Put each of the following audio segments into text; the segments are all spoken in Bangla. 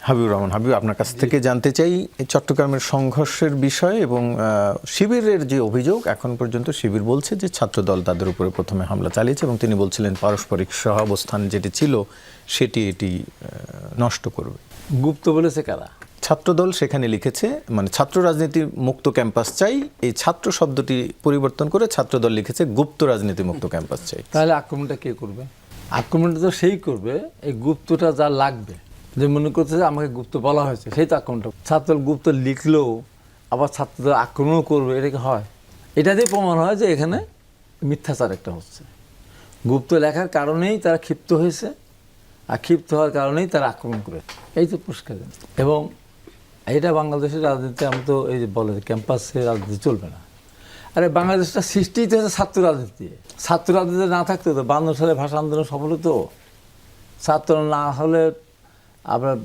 হাবিবুর রহমান, হাবিব, আপনার কাছ থেকে জানতে চাই এই চট্টগ্রামের সংঘর্ষের বিষয় এবং শিবিরের যে অভিযোগ, এখন পর্যন্ত শিবির বলছে যে ছাত্রদল তাদের উপরে প্রথমে হামলা চালিয়েছে এবং তিনি বলছিলেন পারস্পরিক সহাবস্থান যেটি ছিল সেটি এটি নষ্ট করবে। গুপ্ত বলেছে কারা? ছাত্রদল সেখানে লিখেছে, মানে ছাত্র রাজনীতি মুক্ত ক্যাম্পাস চাই, এই ছাত্র শব্দটি পরিবর্তন করে ছাত্রদল লিখেছে গুপ্ত রাজনীতি মুক্ত ক্যাম্পাস চাই। তাহলে আক্রমণটা কে করবে? আক্রমণটা তো সেই করবে এই গুপ্তটা যা লাগবে, যে মনে করছে যে আমাকে গুপ্ত বলা হয়েছে, সেই তো আক্রমণটা। ছাত্রদল গুপ্ত লিখলেও আবার ছাত্রদল আক্রমণও করবে, এটা কি হয়? এটা দিয়ে প্রমাণ হয় যে এখানে মিথ্যাচার একটা হচ্ছে। গুপ্ত লেখার কারণেই তারা ক্ষিপ্ত হয়েছে, আর ক্ষিপ্ত হওয়ার কারণেই তারা আক্রমণ করে, এই তো পরিষ্কার। এবং এটা বাংলাদেশের রাজনীতি, আমি তো এই যে বলে ক্যাম্পাসে রাজনীতি চলবে না। আরে বাংলাদেশটা সৃষ্টিই তো হচ্ছে ছাত্র রাজনীতি। ছাত্র রাজনীতি না থাকতো তো 52 সালে ভাষা আন্দোলন সফল হতো। ছাত্র না হলে আপনার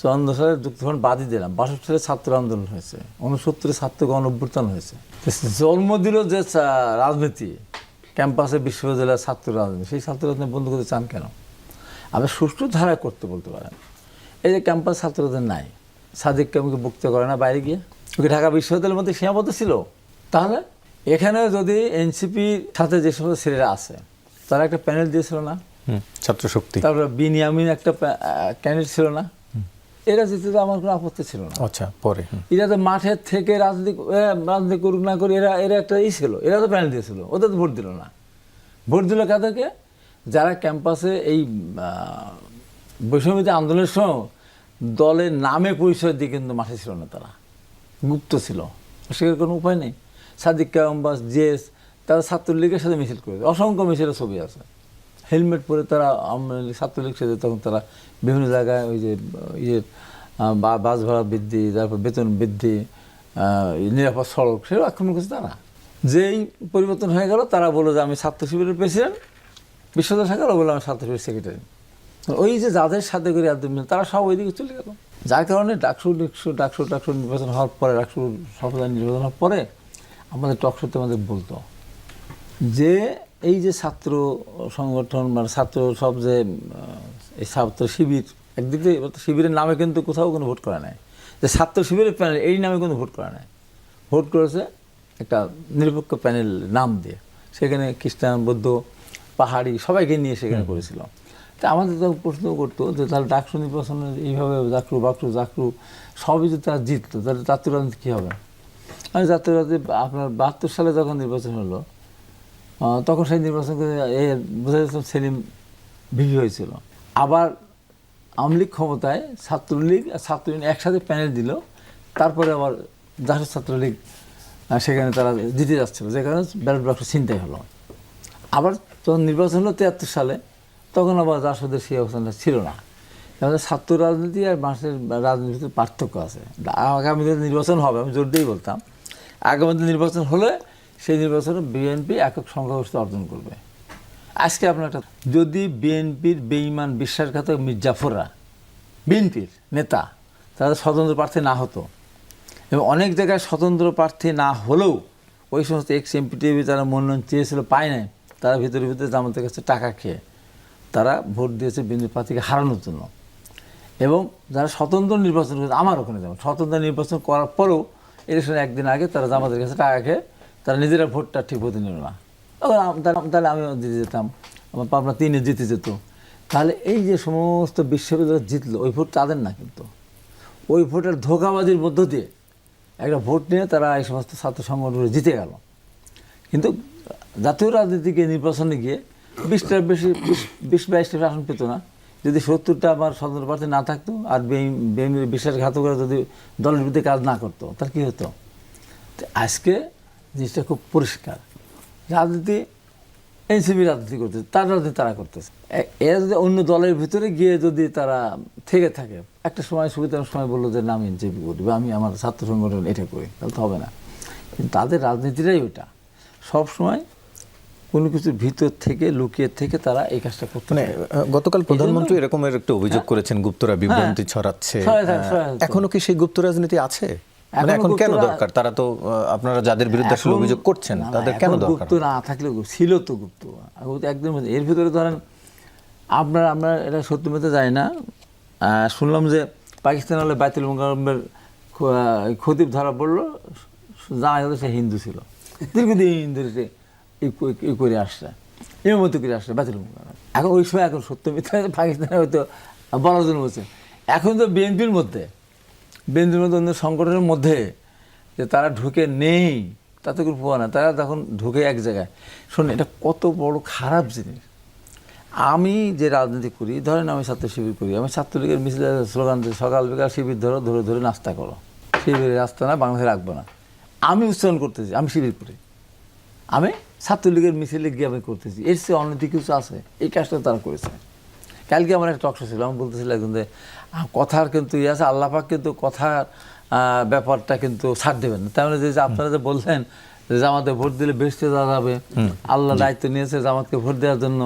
54 সালে যুক্তফ্রন্ট বাদই দিলাম, 62 সালে ছাত্র আন্দোলন হয়েছে, 69 ছাত্র গণ অভ্যুত্থান হয়েছে। জন্ম দিল যে রাজনীতি, ক্যাম্পাসে বিশ্ববিদ্যালয়ের ছাত্র রাজনীতি, সেই ছাত্র রাজনীতি বন্ধ করতে চান কেন? আপনি সুষ্ঠু ধারায় করতে বলতে পারেন। এই যে ক্যাম্পাস ছাত্রদের নাই, সাদিককে আমাকে বক্তৃতা করে না বাইরে গিয়ে, ওকে ঢাকা বিশ্ববিদ্যালয়ের মধ্যে সীমাবদ্ধ ছিল। তাহলে এখানে যদি এনসিপির সাথে যে সমস্ত ছেলেরা আছে তারা একটা প্যানেল দিয়েছিল না, ছাত্র শক্তি, তারপরে বিনিয়ামিন একটা ক্যান্ডিডেট ছিল না, এরা জিতে তো আমার কোনো আপত্তি ছিল না। আচ্ছা, পরে এরা তো মাঠের থেকে রাজনীতি করুক না করে এরা একটা ছিল, এরা তো প্যানেল দিয়েছিল, ওদের তো ভোট দিল না। ভোট দিল কাদেরকে? যারা ক্যাম্পাসে এই বৈষম্যবিরোধী আন্দোলনের সময় দলের নামে পরিচয় দিয়ে কিন্তু মাঠে ছিল না, তারা গুপ্ত ছিল, সেটার কোনো উপায় নেই। সাদিক কায়ুমবাস, জেস, তারা ছাত্রলীগের সাথে মিছিল করেছে, অসংখ্য মিছিলের ছবি আছে। হেলমেট পরে তারা ছাত্রলীগ সেজে তখন তারা বিভিন্ন জায়গায় ওই যে বাস ভাড়া বৃদ্ধি, তারপর বেতন বৃদ্ধি, নিরাপদ সড়ক, সেগুলো আক্রমণ করছে তারা। যেই পরিবর্তন হয়ে গেল, তারা বললো যে আমি ছাত্র শিবিরের প্রেসিডেন্ট, বিশ্ববিদ্যালয় শাখার বললো আমি ছাত্র শিবিরের সেক্রেটারি। ওই যে যাদের সাথে করে তারা সব ওইদিকে চলে গেল। যার কারণে ডাকসু নির্বাচন হওয়ার পরে, ডাকসু সরকার নির্বাচন হওয়ার পরে আমাদের টকশোতে আমাদের বলতো যে এই যে ছাত্র সংগঠন মানে ছাত্র সব যে এই ছাত্র শিবির, একদিকে শিবিরের নামে কিন্তু কোথাও কোনো ভোট করা নাই, যে ছাত্র শিবিরের প্যানেল এই নামে কোনো ভোট করা নাই। ভোট করেছে একটা নিরপেক্ষ প্যানেল নাম দিয়ে, সেখানে খ্রিস্টান, বৌদ্ধ, পাহাড়ি সবাইকে নিয়ে সেখানে করেছিল। তা আমাদের তো প্রশ্ন করতো যে তাহলে ডাকসু নির্বাচনে এইভাবে জাকরু সবই যদি তারা জিততো, তাহলে জাতীয় রাজনীতি কী হবে? আমি জাতীয় রাজনীতি আপনার 72 সালে যখন নির্বাচন হলো, তখন সেই নির্বাচন করে বোঝা যাচ্ছে সেলিম ভিভি হয়েছিল। আবার আওয়ামী লীগ ক্ষমতায়, ছাত্রলীগ আর ছাত্রলীগ একসাথে প্যানেল দিল, তারপরে আবার জাতীয় ছাত্রলীগ সেখানে তারা জিতে যাচ্ছিল, যে কারণে ব্যালট বাক্স ছিনতাই হলো। আবার যখন নির্বাচন হলো 73 সালে, তখন আবার জাসদের সেই অবস্থানটা ছিল না। তাহলে ছাত্র রাজনীতি আর মানুষের রাজনীতির পার্থক্য আছে। আগামীতে নির্বাচন হবে, আমি জোর দিয়েই বলতাম, আগামীতে নির্বাচন হলে সেই নির্বাচনে বিএনপি একক সংখ্যাগরিষ্ঠতা অর্জন করবে। আজকে আপনার একটা, যদি বিএনপির বেঈমান বিশ্বাসঘাতক মির্জাফররা বিএনপির নেতা তারা স্বতন্ত্র প্রার্থী না হতো, এবং অনেক জায়গায় স্বতন্ত্র প্রার্থী না হলেও ওই সমস্ত এক্স এমপিটিভি তারা মনোনয়ন চেয়েছিল, পায় নাই, তারা ভিতরে জামাতের কাছে টাকা খেয়ে তারা ভোট দিয়েছে বিএনপি প্রার্থীকে হারানোর জন্য। এবং যারা স্বতন্ত্র নির্বাচন করেছে, আমার ওখানে যেমন স্বতন্ত্র নির্বাচন করার পরেও ইলেকশনের একদিন আগে তারা জামাতের কাছে টাকা খেয়ে তারা নিজেরা ভোটটা ঠিক মতো নিল না, তাহলে আমিও জিতে যেতাম, আমার পাবনা 3-এ জিতে যেত। তাহলে এই যে সমস্ত বিশ্ববিদ্যালয় জিতলো, ওই ভোট তাদের না, কিন্তু ওই ভোটের ধোঁকাবাজির মধ্য দিয়ে একটা ভোট নিয়ে তারা এই সমস্ত ছাত্র সংগঠনগুলো জিতে গেল। কিন্তু জাতীয় রাজনীতিকে নির্বাচনে গিয়ে 20-22টা আসন পেত না। যদি 70টা আমার স্বতন্ত্র প্রার্থী না থাকতো আর বিশ্বাসঘাতকরা যদি দলের বিরুদ্ধে কাজ না করতো, তাহলে কী হতো? আজকে জিনিসটা খুব পরিষ্কার। রাজনীতি এনসিপি রাজনীতি করতেছে, তার রাজনীতি তারা করতেছে। এরা যদি অন্য দলের ভিতরে গিয়ে যদি তারা থেকে থাকে, একটা সময় সুবিধার সময় বললো যে না আমি এনসিপি করি বা আমি আমার ছাত্র সংগঠন এটা করি, তাহলে তো হবে না। কিন্তু তাদের রাজনীতিটাই ওইটা, সবসময় কোনো কিছুর ভিতর থেকে লুকিয়ে থেকে তারা এই কাজটা করতে। মানে গতকাল প্রধানমন্ত্রী এরকমের একটা অভিযোগ করেছেন, গুপ্তরা বিভ্রান্তি ছড়াচ্ছে। এখনো কি সেই গুপ্ত রাজনীতি আছে? মানে এখন কেন দরকার? তারা তো আপনারা যাদের বিরুদ্ধে আসলে অভিযোগ করছেন তাদের কেন দরকার? গুপ্ত না থাকলে ছিল তো গুপ্ত একদম। এর ভিতরে ধরেন আমরা এটা সত্যি মতে যাই না, শুনলাম যে পাকিস্তান হলে বাইতুল মোকাররমের খতিব ধরা পড়লো, জানা গেল সে হিন্দু ছিল, দীর্ঘদিন ধরে সে ই করে আসছে, ইমামতি করে আসছে বাইতুল মোকাররম। এখন ওই সময় এখন সত্য মিথ্যা পাকিস্তানে হয়তো বলার জন্য বলছে। এখন তো বিএনপির মধ্যে অন্য সংগঠনের মধ্যে যে তারা ঢুকে নেই তাতে কোনো প্রভাব না, তারা তখন ঢুকে এক জায়গায়। শোন, এটা কত বড় খারাপ জিনিস। আমি যে রাজনীতি করি, ধরেন আমি ছাত্র শিবির করি, আমি ছাত্রলীগের মিছিলে স্লোগান দিই, সকাল বিকাল শিবির ধরো, ধরে ধরে নাস্তা করো, শিবিরের রাস্তা না বাংলাদেশে রাখবো না। আমি উচ্চারণ করতেছি আমি শিবির করি, আমি ছাত্রলীগের মিছিলে গিয়ে আমি করতেছি, এর চেয়ে অনৈতিক কিছু আছে? এই কাজটা তারা করেছে। কালকে আমার একটা টকশো ছিল, আমি বলতেছিলাম একজন যে কথার কিন্তু ইয়ে আছে, আল্লাহ পাক কিন্তু কথার ব্যাপারটা কিন্তু ছাড় দেবেন না। তার মানে যে আপনারা যে বললেন যে জামাতে ভোট দিলে বেহেশতে যাওয়া যাবে, আল্লাহ দায়িত্ব নিয়েছে জামাতকে ভোট দেওয়ার জন্য,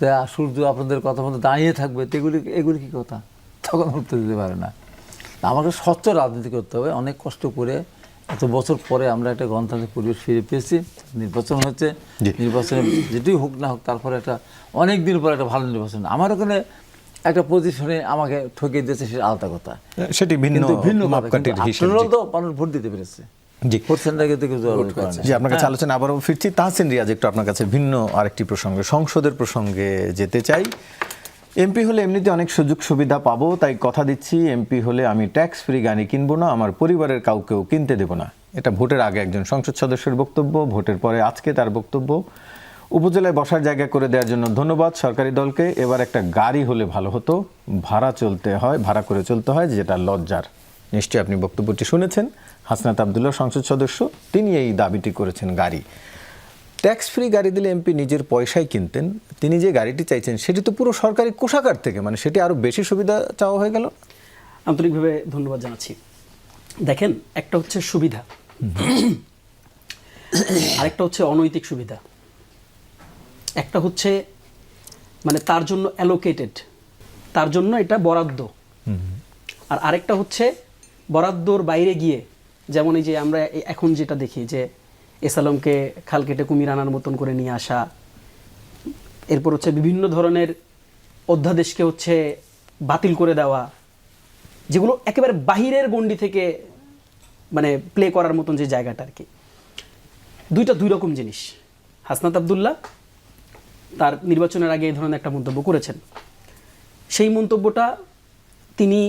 যে সূর্য আপনাদের কথা মতো দাঁড়িয়ে থাকবে, তো এগুলি কী কথা? তখন উত্তর দিতে পারে না। আমাকে স্বচ্ছ রাজনীতি করতে হবে। অনেক কষ্ট করে এত বছর পরে আমরা একটা গণতান্ত্রিক পরিবেশ ফিরে পেয়েছি, নির্বাচন হচ্ছে, নির্বাচনে যেটি হোক না হোক তারপরে একটা অনেক দিন পরে একটা ভালো নির্বাচন। আমার ওখানে একটা পজিশনে আমাকে ঠকিয়ে দিয়েছে, সেটা আলাদা কথা, সেটি ভিন্ন মাপকাঠির হিসেবে তো মানুষ ভোট দিতে পেরেছে। জি, জি, আপনার কাছে আলোচনা আবারও ফিরছি। তাহসিন রিয়াজ, একটু আপনার কাছে ভিন্ন আরেকটি প্রসঙ্গে, সংসদের প্রসঙ্গে যেতে চাই। এমপি হলে এমনিতে অনেক সুযোগ সুবিধা পাবো, তাই কথা দিচ্ছি এমপি হলে আমি ট্যাক্স ফ্রি গাড়ি কিনবো না, আমার পরিবারের কাউকেও কিনতে দেবো না। এটা ভোটের আগে একজন সংসদ সদস্যের বক্তব্য, ভোটের পরে আজকে তার বক্তব্য। উপজেলায় বসার জায়গা করে দেওয়ার জন্য ধন্যবাদ সরকারি দলকে। এবার একটা গাড়ি হলে ভালো হতো, ভাড়া করে চলতে হয়, যেটা লজ্জার। নিশ্চয়ই আপনি বক্তব্যটি শুনেছেন। হাসনাত আবদুল্লাহ সংসদ সদস্য, তিনি এই দাবিটি করেছেন গাড়ি। ট্যাক্স ফ্রি গাড়ি দিলে এমপি নিজের পয়সায় কিনতেন, তিনি যে গাড়িটি চাইছেন সেটি তো পুরো সরকারি কোষাগার থেকে, মানে সেটি আরও বেশি সুবিধা চাওয়া হয়ে গেল। আন্তরিকভাবে ধন্যবাদ জানাচ্ছি। দেখেন, একটা হচ্ছে সুবিধা, আরেকটা হচ্ছে অনৈতিক সুবিধা। একটা হচ্ছে মানে তার জন্য অ্যালোকেটেড, তার জন্য এটা বরাদ্দ, আর আরেকটা হচ্ছে বরাদ্দর বাইরে গিয়ে, যেমন এই যে আমরা এখন যেটা দেখি যে এসালমকে খাল কেটে কুমির আনার মতন করে নিয়ে আসা, এরপর হচ্ছে বিভিন্ন ধরনের অধ্যাদেশকে হচ্ছে বাতিল করে দেওয়া, যেগুলো একেবারে বাহিরের গণ্ডি থেকে মানে প্লে করার মতন যে জায়গাটা আর কি। দুই রকম জিনিস। হাসনাত আবদুল্লাহ তার নির্বাচনের আগে এই ধরনের একটা মন্তব্য করেছেন। সেই মন্তব্যটা তিনি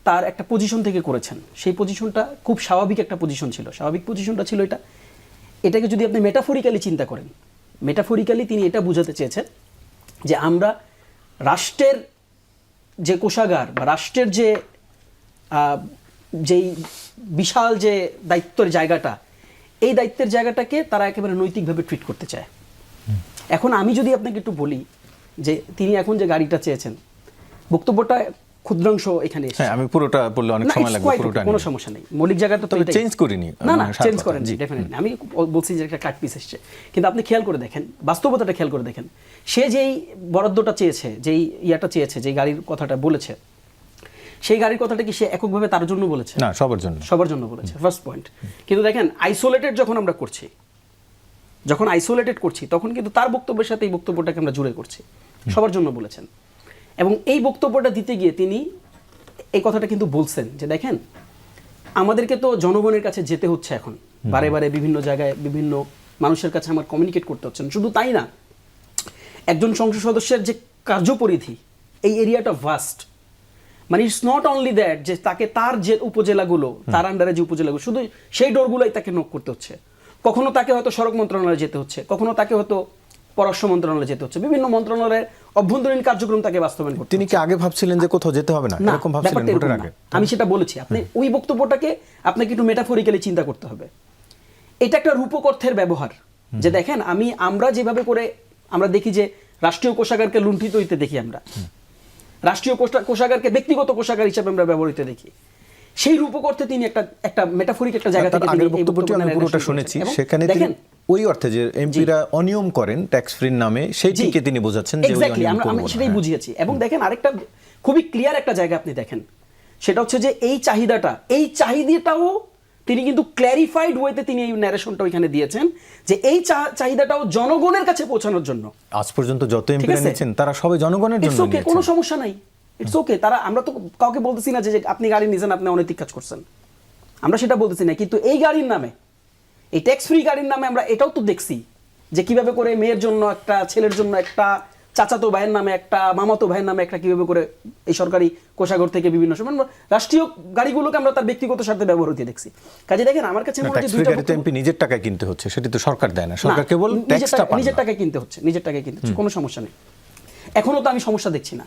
তার একটা পজিশন থেকে করেছেন। সেই পজিশনটা খুব স্বাভাবিক একটা পজিশন ছিল। স্বাভাবিক পজিশনটা ছিল এটাকে যদি আপনি মেটাফরিক্যালি চিন্তা করেন, মেটাফরিক্যালি তিনি এটা বোঝাতে চেয়েছেন যে আমরা রাষ্ট্রের যে কোষাগার বা রাষ্ট্রের যেই বিশাল যে দায়িত্বের জায়গাটা, এই দায়িত্বের জায়গাটাকে তারা একেবারে নৈতিকভাবে ট্রিট করতে চায়। এখন আমি যদি আপনাকে একটু বলি যে তিনি এখন যে গাড়িটা চেয়েছেন, বক্তব্যটা ক্ষুদ্রাংশ এখানে এসেছে। হ্যাঁ, আমি পুরোটা বললে অনেক সময় লাগবে, পুরোটা কোনো সমস্যা নেই। মৌলিক জায়গাটা তো চেঞ্জ করিনি, না চেঞ্জ করেন ডেফিনেটলি। আমি বলছি যে একটা কাট পিস এসেছে, কিন্তু আপনি খেয়াল করে দেখেন, বাস্তবতাটা খেয়াল করে দেখেন। সে যেই বরাদ্দটা চেয়েছে, যেই ইয়াটা চেয়েছে, যেই গাড়ির কথাটা বলেছে, সেই গাড়ির কথাটা কি সে এককভাবে তার জন্য বলেছে? না, সবার জন্য বলেছে, ফার্স্ট পয়েন্ট। কিন্তু দেখেন, আইসোলেটেড যখন আমরা করছি, তখন কিন্তু তার বক্তব্যের সাথে এই বক্তব্যটাকে আমরা জুড়ে করছি। সবার জন্য বলেছেন। এবং এই বক্তব্যটা দিতে গিয়ে তিনি এই কথাটা কিন্তু বলছেন যে দেখেন, আমাদেরকে তো জনগণের কাছে যেতে হচ্ছে এখন, বারে বারে বিভিন্ন জায়গায় বিভিন্ন মানুষের কাছে আমার কমিউনিকেট করতে হচ্ছে। শুধু তাই না, একজন সংসদ সদস্যের যে কার্যপরিধি, এই এরিয়াটা ভাস্ট। মানে ইটস নট অনলি দ্যাট যে তাকে তার যে উপজেলাগুলো, তার আন্ডারে যে উপজেলাগুলো, শুধু সেই ডোরগুলোই তাকে নক করতে হচ্ছে। কখনো তাকে হয়তো সড়ক মন্ত্রণালয়ে যেতে হচ্ছে, কখনো তাকে হয়তো পররাষ্ট্র মন্ত্রণালয়ে যেতে হচ্ছে, বিভিন্ন মন্ত্রণালয়ের অভ্যন্তরীণ কার্যক্রম তাকে বাস্তবায়ন করতে। তিনি কি আগে ভাবছিলেন যে কোথাও যেতে হবে না, এরকম ভাবছিলেন ভোটের আগে? আমি সেটা বলেছি, আপনি ওই বক্তব্যটাকে আপনাকে একটু মেটাফরিক্যালি চিন্তা করতে হবে। এটা একটা রূপক অর্থের ব্যবহার, যে দেখেন আমরা যেভাবে করে আমরা দেখি যে রাষ্ট্রীয় কোষাগারকে লুণ্ঠিত হইতে দেখি, আমরা রাষ্ট্রীয় কোষাগারকে ব্যক্তিগত কোষাগার হিসেবে আমরা ব্যবহৃত দেখি। সেই রূপক অর্থে তিনি একটা মেটাফরিক একটা জায়গা থেকে আগের বক্তব্যটি আমি পুরোটা শুনেছি, সেখানে তিনি ওই অর্থে যে এমপিরা অনিয়ম করেন ট্যাক্স ফ্রির নামে, সেইটিকে তিনি বোঝাচ্ছেন যে এক্স্যাক্টলি আমি সেটাই বুঝিয়েছি। এবং দেখেন, আরেকটা খুবই ক্লিয়ার একটা জায়গা আপনি দেখেন, সেটা হচ্ছে যে এই চাহিদাটাও তিনি কিন্তু ক্ল্যারিফাইড ওয়েতে তিনি এই ন্যারেশনটা ওইখানে দিয়েছেন যে এই চাহিদাটাও জনগণের কাছে পৌঁছানোর জন্য। আজ পর্যন্ত যত এমপিরা নিয়েছেন তারা সবাই জনগণের জন্য নিয়েছেন, কোনো সমস্যা নাই, ইটস ওকে, তারা, আমরা তো কাউকে বলতেছি না যে যে আপনি গাড়ি নিয়েছেন আপনি অনৈতিক কাজ করছেন, আমরা সেটা বলতেছি না, কিন্তু এই গাড়ির নামে, এই ট্যাক্স ফ্রি গাড়ির নামে আমরা এটাও তো দেখছি যে কিভাবে করে মেয়ের জন্য একটা, ছেলের জন্য একটা, চাচাতো ভাইয়ের নামে একটা, মামাতো ভাইয়ের নামে একটা, কিভাবে করে এই সরকারি কোষাগার থেকে বিভিন্ন সময় রাষ্ট্রীয় গাড়িগুলোকে আমরা তার ব্যক্তিগত স্বার্থে ব্যবহার হতে দেখছি। কাজে দেখেন আমার কাছে মনে হয় যে দুইটা গাড়িতে এমপি নিজের টাকায় কিনতে হচ্ছে, সেটি তো সরকার দেয় না, সরকার কেবল ট্যাক্সটা পায়। নিজের টাকায় কিনতে হচ্ছে, নিজের টাকায় কিনতে হচ্ছে, কোনো সমস্যা নেই। এখনো তো আমি সমস্যা দেখছি না,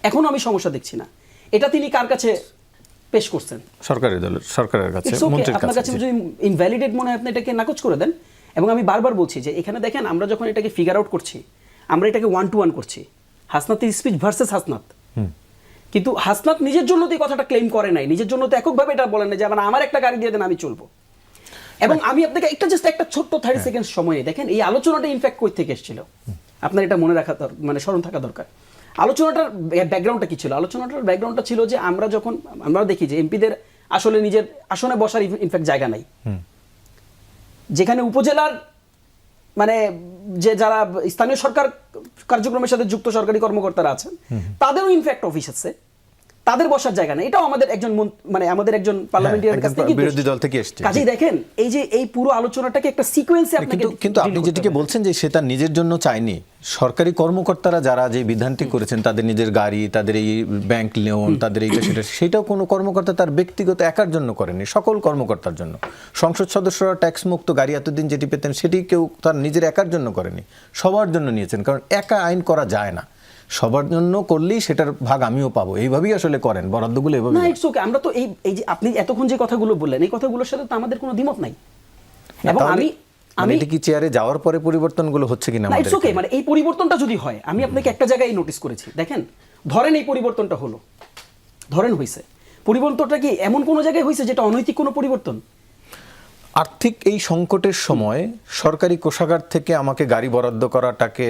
এখনো আমি সমস্যা দেখছি না। এটা তিনি কার কাছে পেশ করছেন? সরকারি দলের, সরকারের কাছে, It's okay, মন্ত্রীর আপনার কাছে কাছে। যদি ইনভ্যালিডেট মনে হয় আপনি এটাকে নাকচ করে দেন। এবং আমি বারবার বলছি যে এখানে দেখেন আমরা যখন এটাকে ফিগার আউট করছি, আমরা এটাকে 1-to-1 করছি, হাসনাতের স্পিচ ভার্সেস হাসনাত। কিন্তু হাসনাত নিজের জন্য তো এই কথাটা ক্লেম করে নাই, নিজের জন্য তো এককভাবে এটা বলেন না যে আমার একটা গাড়ি দিয়ে দেন আমি চলবো। এবং আমি আপনাকে একটা ছোট্ট 30 সেকেন্ড সময়ে দেখেন এই আলোচনাটা ইনফ্যাক্ট কই থেকে এসেছিল আপনার এটা মনে রাখা মানে স্মরণ থাকা দরকার। আলোচনাটার ব্যাকগ্রাউন্ডটা কি ছিল? আলোচনাটার ব্যাকগ্রাউন্ডটা ছিল যে আমরা যখন আমরা দেখি যে এমপিদের আসলে নিজের আসনে বসার ইনফ্যাক্ট জায়গা নাই, যেখানে উপজেলার মানে যে যারা স্থানীয় সরকার কার্যক্রমের সাথে যুক্ত সরকারি কর্মকর্তারা আছেন তাদেরও ইনফ্যাক্ট অফিস আছে, তাদের বসার জায়গা নেই। এটাও আমাদের একজন মানে আমাদের একজন পার্লামেন্টারিয়ানের কাছ থেকে বিরোধী দল থেকে এসেছে। কাজেই দেখেন এই যে এই পুরো আলোচনাটাকে একটা সিকোয়েন্সে আপনাকে, কিন্তু আপনি যেটিকে বলছেন যে সে তার নিজের জন্য চায়নি, সরকারি কর্মকর্তারা যারা যে বিধানটি করেছেন, তাদের নিজের গাড়ি, তাদের এই ব্যাংক লোন, তাদের এইটা সেটাও কোনো কর্মকর্তা তার ব্যক্তিগত একার জন্য করেনি, সকল কর্মকর্তার জন্য। সংসদ সদস্যরা ট্যাক্স মুক্ত গাড়ি এতদিন যেটি পেতেন সেটি কেউ তার নিজের একার জন্য করেনি, সবার জন্য নিয়েছেন। কারণ একা আইন করা যায় না, সবার জন্য করলেই সেটার ভাগ আমিও পাবো, এইভাবেই আসলে করেন বরাদ্দগুলো এভাবে। না ইটস ওকে, আমরা তো এই যে আপনি এতক্ষণ যে কথাগুলো বললেন এই কথাগুলোর সাথে তো আমাদের কোনো দ্বিমত নাই। এবং আমি এটা কি চেয়ারে যাওয়ার পরে পরিবর্তনগুলো হচ্ছে কিনা না, ইটস ওকে, মানে এই পরিবর্তনটা যদি হয়, আমি আপনাকে একটা জায়গায় নোটিস করেছি, দেখেন ধরেন এই পরিবর্তনটা হলো, ধরেন হইছে, পরিবর্তনটা কি এমন কোনো জায়গায় হয়েছে যেটা অনৈতিক কোনো পরিবর্তন? আর্থিক এই সংকটের সময় সরকারি কোষাগার থেকে আমাকে গাড়ি বরাদ্দ করাটাকে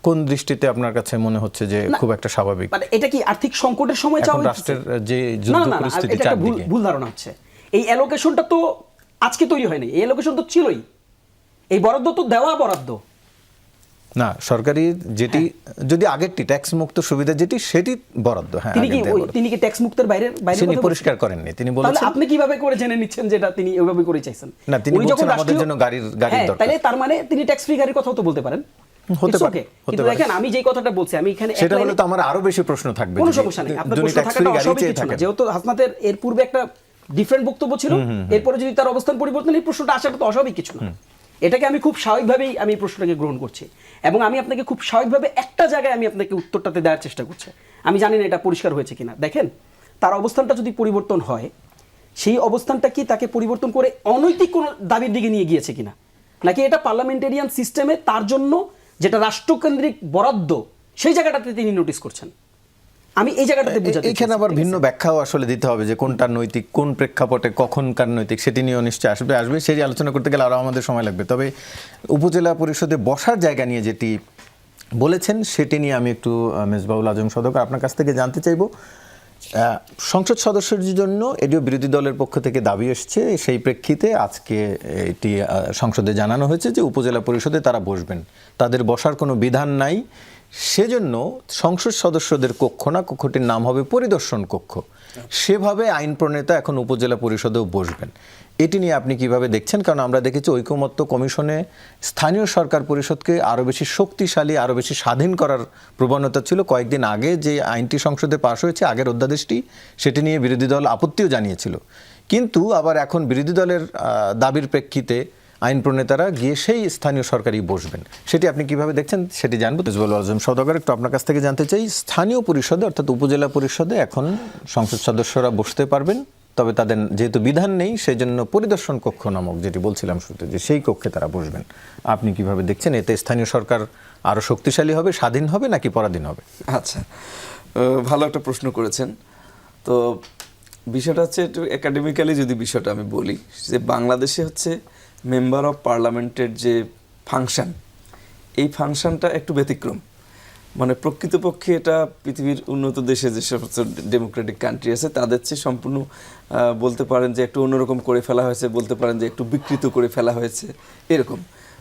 কোন দৃষ্টিতে আপনার কাছে মনে হচ্ছে যে খুব একটা স্বাভাবিক? মানে এটা কি আর্থিক সংকটের সময় চাওয়া হচ্ছে? রাষ্ট্রের যে যুদ্ধ পরিস্থিতি, এটা একটা ভুল ধারণা হচ্ছে। এই অ্যালোকেশনটা তো আজকে তৈরি হয়নি, এই অ্যালোকেশন তো ছিলই, এই বরাদ্দ তো দেওয়া বরাদ্দ না, সরকারি যেটি যদি আগেরটি ট্যাক্স মুক্ত সুবিধা যেটি সেটি বরাদ্দ। হ্যাঁ, তিনি কি ট্যাক্স মুক্তের বাইরে তিনি পরিষ্কার করেননি, তিনি বলেছেন। আপনি কিভাবে করে জেনে নিচ্ছেন যেটা তিনি ওইভাবে করে চাইছেন? না, তিনি বলেছেন আমাদের জন্য গাড়ির দরকার। তাহলে তার মানে তিনি ট্যাক্স ফ্রি গাড়ির কথাও তো বলতে পারেন, হতে পারে। কিন্তু দেখেন আমি যেই কথাটা বলছি, আমি এখানে সেটা হলে তো আমার আরো বেশি প্রশ্ন থাকবে। কোনো সমস্যা নেই, আপনার প্রশ্ন থাকাটা অস্বাভাবিক কিছু না, যেহেতু হাসনাতের এর পূর্বে একটা ডিফারেন্ট বক্তব্য ছিল, এরপরে যদি তার অবস্থান পরিবর্তন, এই প্রশ্নটা আসাটা তো অস্বাভাবিক কিছু না। এটাকে আমি খুব স্বাভাবিকভাবেই আমি প্রশ্নটাকে গ্রহণ করছি, এবং আমি আপনাকে খুব স্বাভাবিকভাবে একটা জায়গায় আমি আপনাকে উত্তরটাতে দেওয়ার চেষ্টা করছি। আমি জানি না এটা পরিষ্কার হয়েছে কিনা। দেখেন তার অবস্থানটা যদি পরিবর্তন হয়, সেই অবস্থানটা কি তাকে পরিবর্তন করে অনৈতিক কোনো দাবির দিকে নিয়ে গিয়েছে কিনা, নাকি এটা পার্লামেন্টারিয়ান সিস্টেমে তার জন্য যেটা রাষ্ট্রকেন্দ্রিক বরাদ্দ সেই জায়গাটাতে তিনি নোটিস করছেন। আমি এই জায়গাটাতে বুঝাতে চাই। এখানে আবার ভিন্ন ব্যাখ্যাও আসলে দিতে হবে যে কোনটা নৈতিক, কোন প্রেক্ষাপটে কখনকার নৈতিক, সেটি নিয়ে নিশ্চয়ই আসবে সেই আলোচনা করতে গেলে আরও আমাদের সময় লাগবে। তবে উপজেলা পরিষদে বসার জায়গা নিয়ে যেটি বলেছেন সেটি নিয়ে আমি একটু মেজবাউল আজম সদকার আপনার কাছ থেকে জানতে চাইব। সংসদ সদস্যদের জন্য এটিও বিরোধী দলের পক্ষ থেকে দাবি এসছে, সেই প্রেক্ষিতে আজকে এটি সংসদে জানানো হয়েছে যে উপজেলা পরিষদে তারা বসবেন, তাদের বসার কোনো বিধান নাই, সেজন্য সংসদ সদস্যদের কক্ষ না, কক্ষটির নাম হবে পরিদর্শন কক্ষ। সেভাবে আইন প্রণেতা এখন উপজেলা পরিষদেও বসবেন। এটি নিয়ে আপনি কিভাবে দেখছেন? কারণ আমরা দেখেছি ঐকমত্য কমিশনে স্থানীয় সরকার পরিষদকে আরও বেশি শক্তিশালী, আরও বেশি স্বাধীন করার প্রবণতা ছিল। কয়েকদিন আগে যে আইনটি সংসদে পাশ হয়েছে, আগের অধ্যাদেশটি, সেটি নিয়ে বিরোধী দল আপত্তিও জানিয়েছিল। কিন্তু আবার এখন বিরোধী দলের দাবির প্রেক্ষিতে আইন প্রণেতারা গিয়ে সেই স্থানীয় সরকারই বসবেন। সেটি আপনি কিভাবে দেখছেন সেটি জানবো। মেজবাউল আজম সওদাগর, একটু আপনার কাছ থেকে জানতে চাই, স্থানীয় পরিষদে অর্থাৎ উপজেলা পরিষদে এখন সংসদ সদস্যরা বসতে পারবেন, তবে তাদের যেহেতু বিধান নেই সেই জন্য পরিদর্শন কক্ষ নামক যেটি বলছিলাম শুরুতে, যে সেই কক্ষে তারা বসবেন। আপনি কিভাবে দেখছেন? এতে স্থানীয় সরকার আরও শক্তিশালী হবে, স্বাধীন হবে, নাকি পরাধীন হবে? আচ্ছা, ভালো একটা প্রশ্ন করেছেন। তো বিষয়টা হচ্ছে একটু একাডেমিক্যালি যদি বিষয়টা আমি বলি, যে বাংলাদেশে হচ্ছে মেম্বার অফ পার্লামেন্টের যে ফাংশন, এই ফাংশনটা একটু ব্যতিক্রম। মানে প্রকৃতপক্ষে এটা পৃথিবীর উন্নত দেশে যে সমস্ত ডেমোক্রেটিক কান্ট্রি আছে তাদের চেয়ে সম্পূর্ণ বলতে পারেন যে একটু অন্যরকম করে ফেলা হয়েছে, বলতে পারেন যে একটু বিকৃত করে ফেলা হয়েছে এরকম।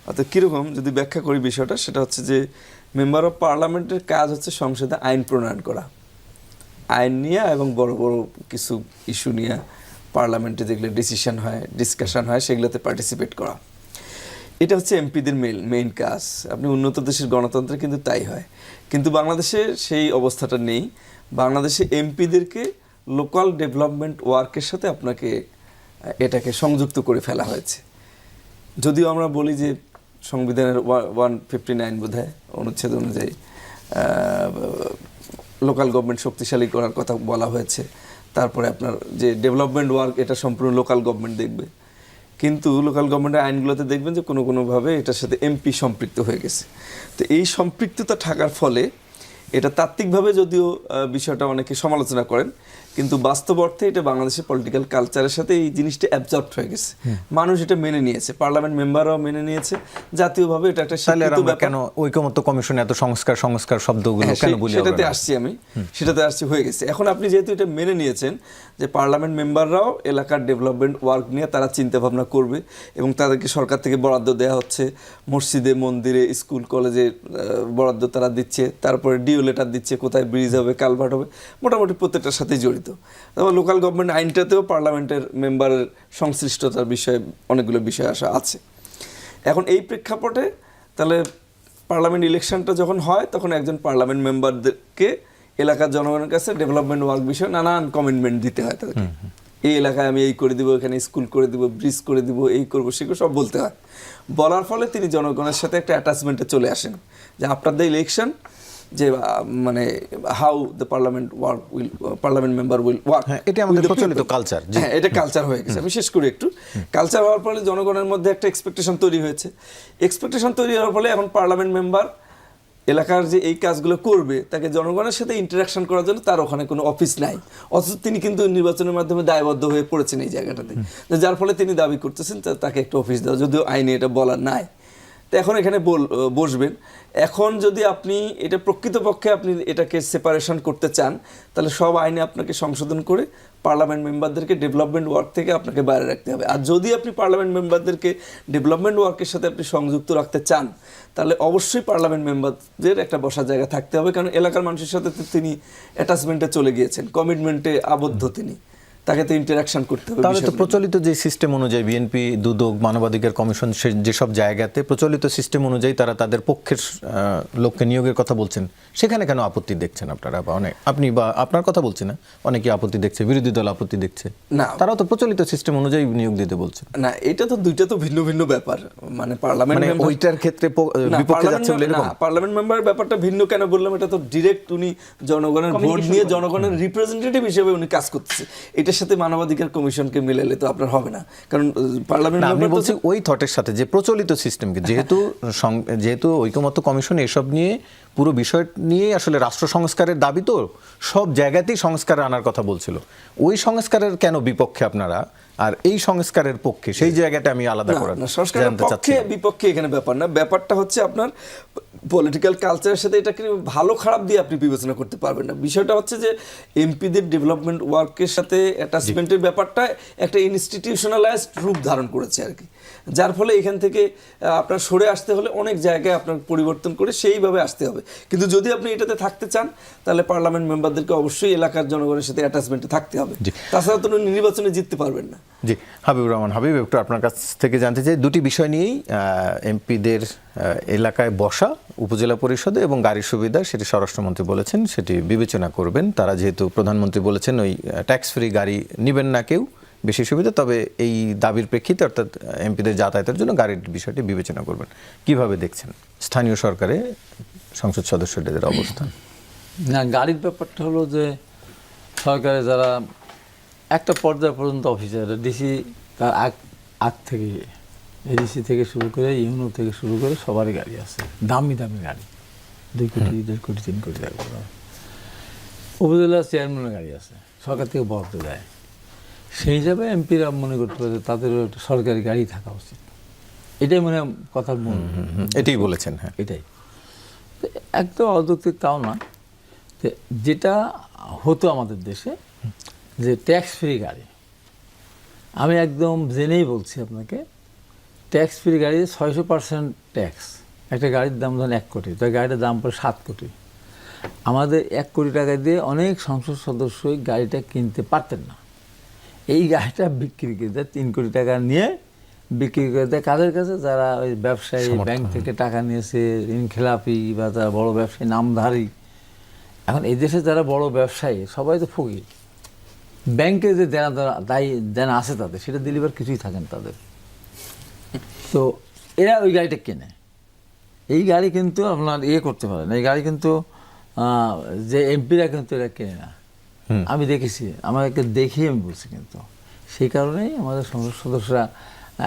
অর্থাৎ কীরকম যদি ব্যাখ্যা করি বিষয়টা, সেটা হচ্ছে যে মেম্বার অফ পার্লামেন্টের কাজ হচ্ছে সংসদে আইন প্রণয়ন করা, আইন নিয়ে এবং বড় বড় কিছু ইস্যু নিয়ে পার্লামেন্টে যেগুলো ডিসিশন হয়, ডিসকাশন হয়, সেগুলোতে পার্টিসিপেট করা। এটা হচ্ছে এমপিদের মেইন কাজ। আপনি উন্নত দেশের গণতন্ত্রে কিন্তু তাই হয়, কিন্তু বাংলাদেশে সেই অবস্থাটা নেই। বাংলাদেশে এমপিদেরকে লোকাল ডেভেলপমেন্ট ওয়ার্কের সাথে আপনাকে এটাকে সংযুক্ত করে ফেলা হয়েছে। যদিও আমরা বলি যে সংবিধানের 159 বোধহয় অনুচ্ছেদ অনুযায়ী লোকাল গভর্নমেন্ট শক্তিশালী করার কথা বলা হয়েছে, তারপরে আপনার যে ডেভেলপমেন্ট ওয়ার্ক এটা সম্পূর্ণ লোকাল গভর্নমেন্ট দেখবে, কিন্তু লোকাল গভর্নমেন্টের আইনগুলোতে দেখবেন যে কোনোভাবে এটার সাথে এমপি সম্পৃক্ত হয়ে গেছে। তো এই সম্পৃক্ততা থাকার ফলে এটা তাত্ত্বিকভাবে যদিও বিষয়টা অনেকে সমালোচনা করেন, কিন্তু বাস্তব অর্থে এটা বাংলাদেশের পলিটিক্যাল কালচারের সাথে এই জিনিসটা অ্যাবজর্ব হয়ে গেছে। মানুষ এটা মেনে নিয়েছে, পার্লামেন্ট মেম্বাররাও মেনে নিয়েছে, জাতীয়ভাবে এটা একটা স্বীকৃত ব্যাপার। কেন ঐকমত্য কমিশনে এত সংস্কার শব্দগুলো কেন বলি? সেটাতে আসছি আমি, সেটাতে আসছি, হয়ে গেছে। এখন আপনি যেহেতু এটা মেনে নিয়েছেন যে পার্লামেন্ট মেম্বাররাও এলাকার ডেভেলপমেন্ট ওয়ার্ক নিয়ে তারা চিন্তা ভাবনা করবে এবং তাদেরকে সরকার থেকে বরাদ্দ দেওয়া হচ্ছে, মসজিদে, মন্দিরে, স্কুল, কলেজে বরাদ্দ তারা দিচ্ছে, তারপরে ডিও লেটার দিচ্ছে, কোথায় ব্রিজ হবে, কালভার্ট হবে, মোটামুটি প্রত্যেকটার সাথে জড়িত। তারপর লোকাল গভর্নমেন্ট আইনটাতেও পার্লামেন্টের মেম্বারের সংশ্লিষ্টতার বিষয়ে অনেকগুলো বিষয় আসা আছে। এখন এই প্রেক্ষাপটে তাহলে পার্লামেন্ট ইলেকশনটা যখন হয়, তখন একজন পার্লামেন্ট মেম্বারদেরকে এলাকার জনগণের কাছে ডেভেলপমেন্ট ওয়ার্ক বিষয়ে নানান কমিটমেন্ট দিতে হয় তাদেরকে। এই এলাকায় আমি এই করে দিব, এখানে স্কুল করে দিব, ব্রিজ করে দিব, এই করবো, সেগুলো সব বলতে হয়। বলার ফলে তিনি জনগণের সাথে একটা অ্যাটাচমেন্টে চলে আসেন যে আফটার দ্য ইলেকশন যে মানে how the parliament member will work, এটা আমাদের প্রচলিত কালচার। হ্যাঁ, এটা কালচার হয়ে গেছে। আমি শেষ করি একটু। কালচার হওয়ার ফলে জনগণের মধ্যে একটা এক্সপেকটেশন তৈরি হয়েছে। এক্সপেকটেশন তৈরি হওয়ার ফলে এখন পার্লামেন্ট মেম্বার এলাকার যে এই কাজগুলো করবে, তাকে জনগণের সাথে ইন্টারাকশন করার জন্য তার ওখানে কোনো অফিস নাই, অথচ তিনি কিন্তু নির্বাচনের মাধ্যমে দায়বদ্ধ হয়ে পড়েছেন এই জায়গাটাতে, যার ফলে তিনি দাবি করতেছেন তাকে একটা অফিস দেওয়া, যদিও আইনে এটা বলা নাই। তো এখন এখানে বসবেন। এখন যদি আপনি এটা প্রকৃতপক্ষে আপনি এটাকে সেপারেশন করতে চান, তাহলে সব আইনে আপনাকে সংশোধন করে পার্লামেন্ট মেম্বারদেরকে ডেভেলপমেন্ট ওয়ার্ক থেকে আপনাকে বাইরে রাখতে হবে। আর যদি আপনি পার্লামেন্ট মেম্বারদেরকে ডেভেলপমেন্ট ওয়ার্কের সাথে আপনি সংযুক্ত রাখতে চান, তাহলে অবশ্যই পার্লামেন্ট মেম্বারদের একটা বসার জায়গা থাকতে হবে, কারণ এলাকার মানুষের সাথে তিনি অ্যাটাচমেন্টে চলে গিয়েছেন, কমিটমেন্টে আবদ্ধ তিনি, তাকে তো ইন্টারাকশন করতে হবে। তাহলে তো প্রচলিত যে সিস্টেম অনুযায়ী বিএনপি, দুদক, মানবাধিকার কমিশন, যেসব জায়গাতে প্রচলিত সিস্টেম অনুযায়ী তারা তাদের পক্ষের লোককে নিয়োগের কথা বলছেন, সেখানে কেন আপত্তি দেখছেন আপনারা? বা আপনি বা আপনার কথা বলছি না, অনেকে আপত্তি দেখছে, বিরোধী দল আপত্তি দেখছে, না তারাও তো প্রচলিত সিস্টেম অনুযায়ী নিয়োগ দিতে বলছেন। না, এটা তো দুইটা তো ভিন্ন ভিন্ন ব্যাপার। মানে পার্লামেন্ট মেম্বার ওইটার ক্ষেত্রে বিপক্ষে যাচ্ছে বলে এরকম? পার্লামেন্ট মেম্বারের ব্যাপারটা ভিন্ন কেন বললাম, এটা তো ডিরেক্ট উনি জনগণের ভোট নিয়ে জনগণের রিপ্রেজেন্টেটিভ হিসেবে উনি কাজ করতেছে। এটার সাথে মানবাধিকার কমিশনকে মিলালে তো আপনার হবে না, কারণ পার্লামেন্ট আমি বলছি ওই থটের সাথে যে প্রচলিত সিস্টেমকে, যেহেতু ঐকমত্য কমিশন এসব নিয়ে পুরো বিষয় নিয়ে আসলে রাষ্ট্র সংস্কারের দাবি, তো সব জায়গাতেই সংস্কার আনার কথা বলছিল, ওই সংস্কারের কেন বিপক্ষে আপনারা আর এই সংস্কারের পক্ষে? সেই জায়গাটা আমি আলাদা করে সংস্কারের পক্ষে বিপক্ষে এখানে ব্যাপার না। ব্যাপারটা হচ্ছে আপনার পলিটিক্যাল কালচারের সাথে এটাকে ভালো খারাপ দিয়ে আপনি বিবেচনা করতে পারবেন না। বিষয়টা হচ্ছে যে এমপিদের ডেভেলপমেন্ট ওয়ার্কের সাথে অ্যাটাচমেন্টের ব্যাপারটা একটা ইনস্টিটিউশনালাইজড রূপ ধারণ করেছে আর কি, যার ফলে এখান থেকে আপনার সরে আসতে হলে অনেক জায়গায় আপনার পরিবর্তন করে সেইভাবে আসতে হবে। কিন্তু যদি আপনি এটাতে থাকতে চান, তাহলে পার্লামেন্ট মেম্বারদেরকে অবশ্যই এলাকার জনগণের সাথে অ্যাটাচমেন্টে থাকতে হবে, তাছাড়া তো নির্বাচনে জিততে পারবেন না। জি, হাবিবুর রহমান হাবিব, একটু আপনার কাছ থেকে জানতে চাই দুটি বিষয় নিয়েই, এমপিদের এলাকায় বসা, উপজেলা পরিষদে এবং গাড়ির সুবিধা, সেটি স্বরাষ্ট্রমন্ত্রী বলেছেন সেটি বিবেচনা করবেন তারা, যেহেতু প্রধানমন্ত্রী বলেছেন ওই ট্যাক্স ফ্রি গাড়ি নেবেন না কেউ, বেশি সুবিধা, তবে এই দাবির প্রেক্ষিতে অর্থাৎ এমপিদের যাতায়াতের জন্য গাড়ির বিষয়টি বিবেচনা করবেন। কিভাবে দেখছেন স্থানীয় সরকারে সংসদ সদস্যদের অবস্থান? না, গাড়ির ব্যাপারটা হলো যে সরকারে যারা একটা পর্যায় পর্যন্ত অফিসার, ডিসি তার আগ থেকে, এডিসি থেকে শুরু করে ইউনো থেকে শুরু করে সবারই গাড়ি আছে, দামি দামি গাড়ি, 2 কোটি 1.5 কোটি 3 কোটি টাকা। উপজেলা চেয়ারম্যানের গাড়ি আছে, সরকার থেকে বরাদ্দ দেয়। সেই হিসাবে এমপিরা মনে করতে পারে তাদেরও একটা সরকারি গাড়ি থাকা উচিত, এটাই মনে হয় কথার মূল। এটাই বলেছেন। হ্যাঁ, এটাই একদম অযৌক্তিক তাও না। যেটা হতো আমাদের দেশে যে ট্যাক্স ফ্রি গাড়ি, আমি একদম জেনেই বলছি আপনাকে, ট্যাক্স ফ্রি গাড়ি 600% ট্যাক্স। একটা গাড়ির দাম ধরেন 1 কোটি, তাই গাড়িটার দাম পড়ে 7 কোটি। আমাদের 1 কোটি টাকা দিয়ে অনেক সংসদ সদস্যই গাড়িটা কিনতে পারতেন না। এই গাড়িটা বিক্রি করে দেয় 3 কোটি টাকা নিয়ে বিক্রি করে দেয় কাদের কাছে? যারা ওই ব্যবসায়ী, ব্যাংক থেকে টাকা নিয়েছে, ঋণ খেলাপি বা যারা বড় ব্যবসায়ী, নামধারী। এখন এই দেশে যারা বড় ব্যবসায়ী সবাই তো ফকির। ব্যাংকে যে দেনা আছে তাদের, সেটা দিলিবার কিছুই থাকেন তাদের। তো এরা ওই গাড়িটা কেনে। এই গাড়ি কিন্তু আপনার করতে পারেন, এই গাড়ি কিন্তু যে এমপিরা কিন্তু এরা কেনে না। আমি দেখেছি, আমাকে দেখিয়ে আমি বলছি। কিন্তু সেই কারণেই আমাদের সংসদ সদস্যরা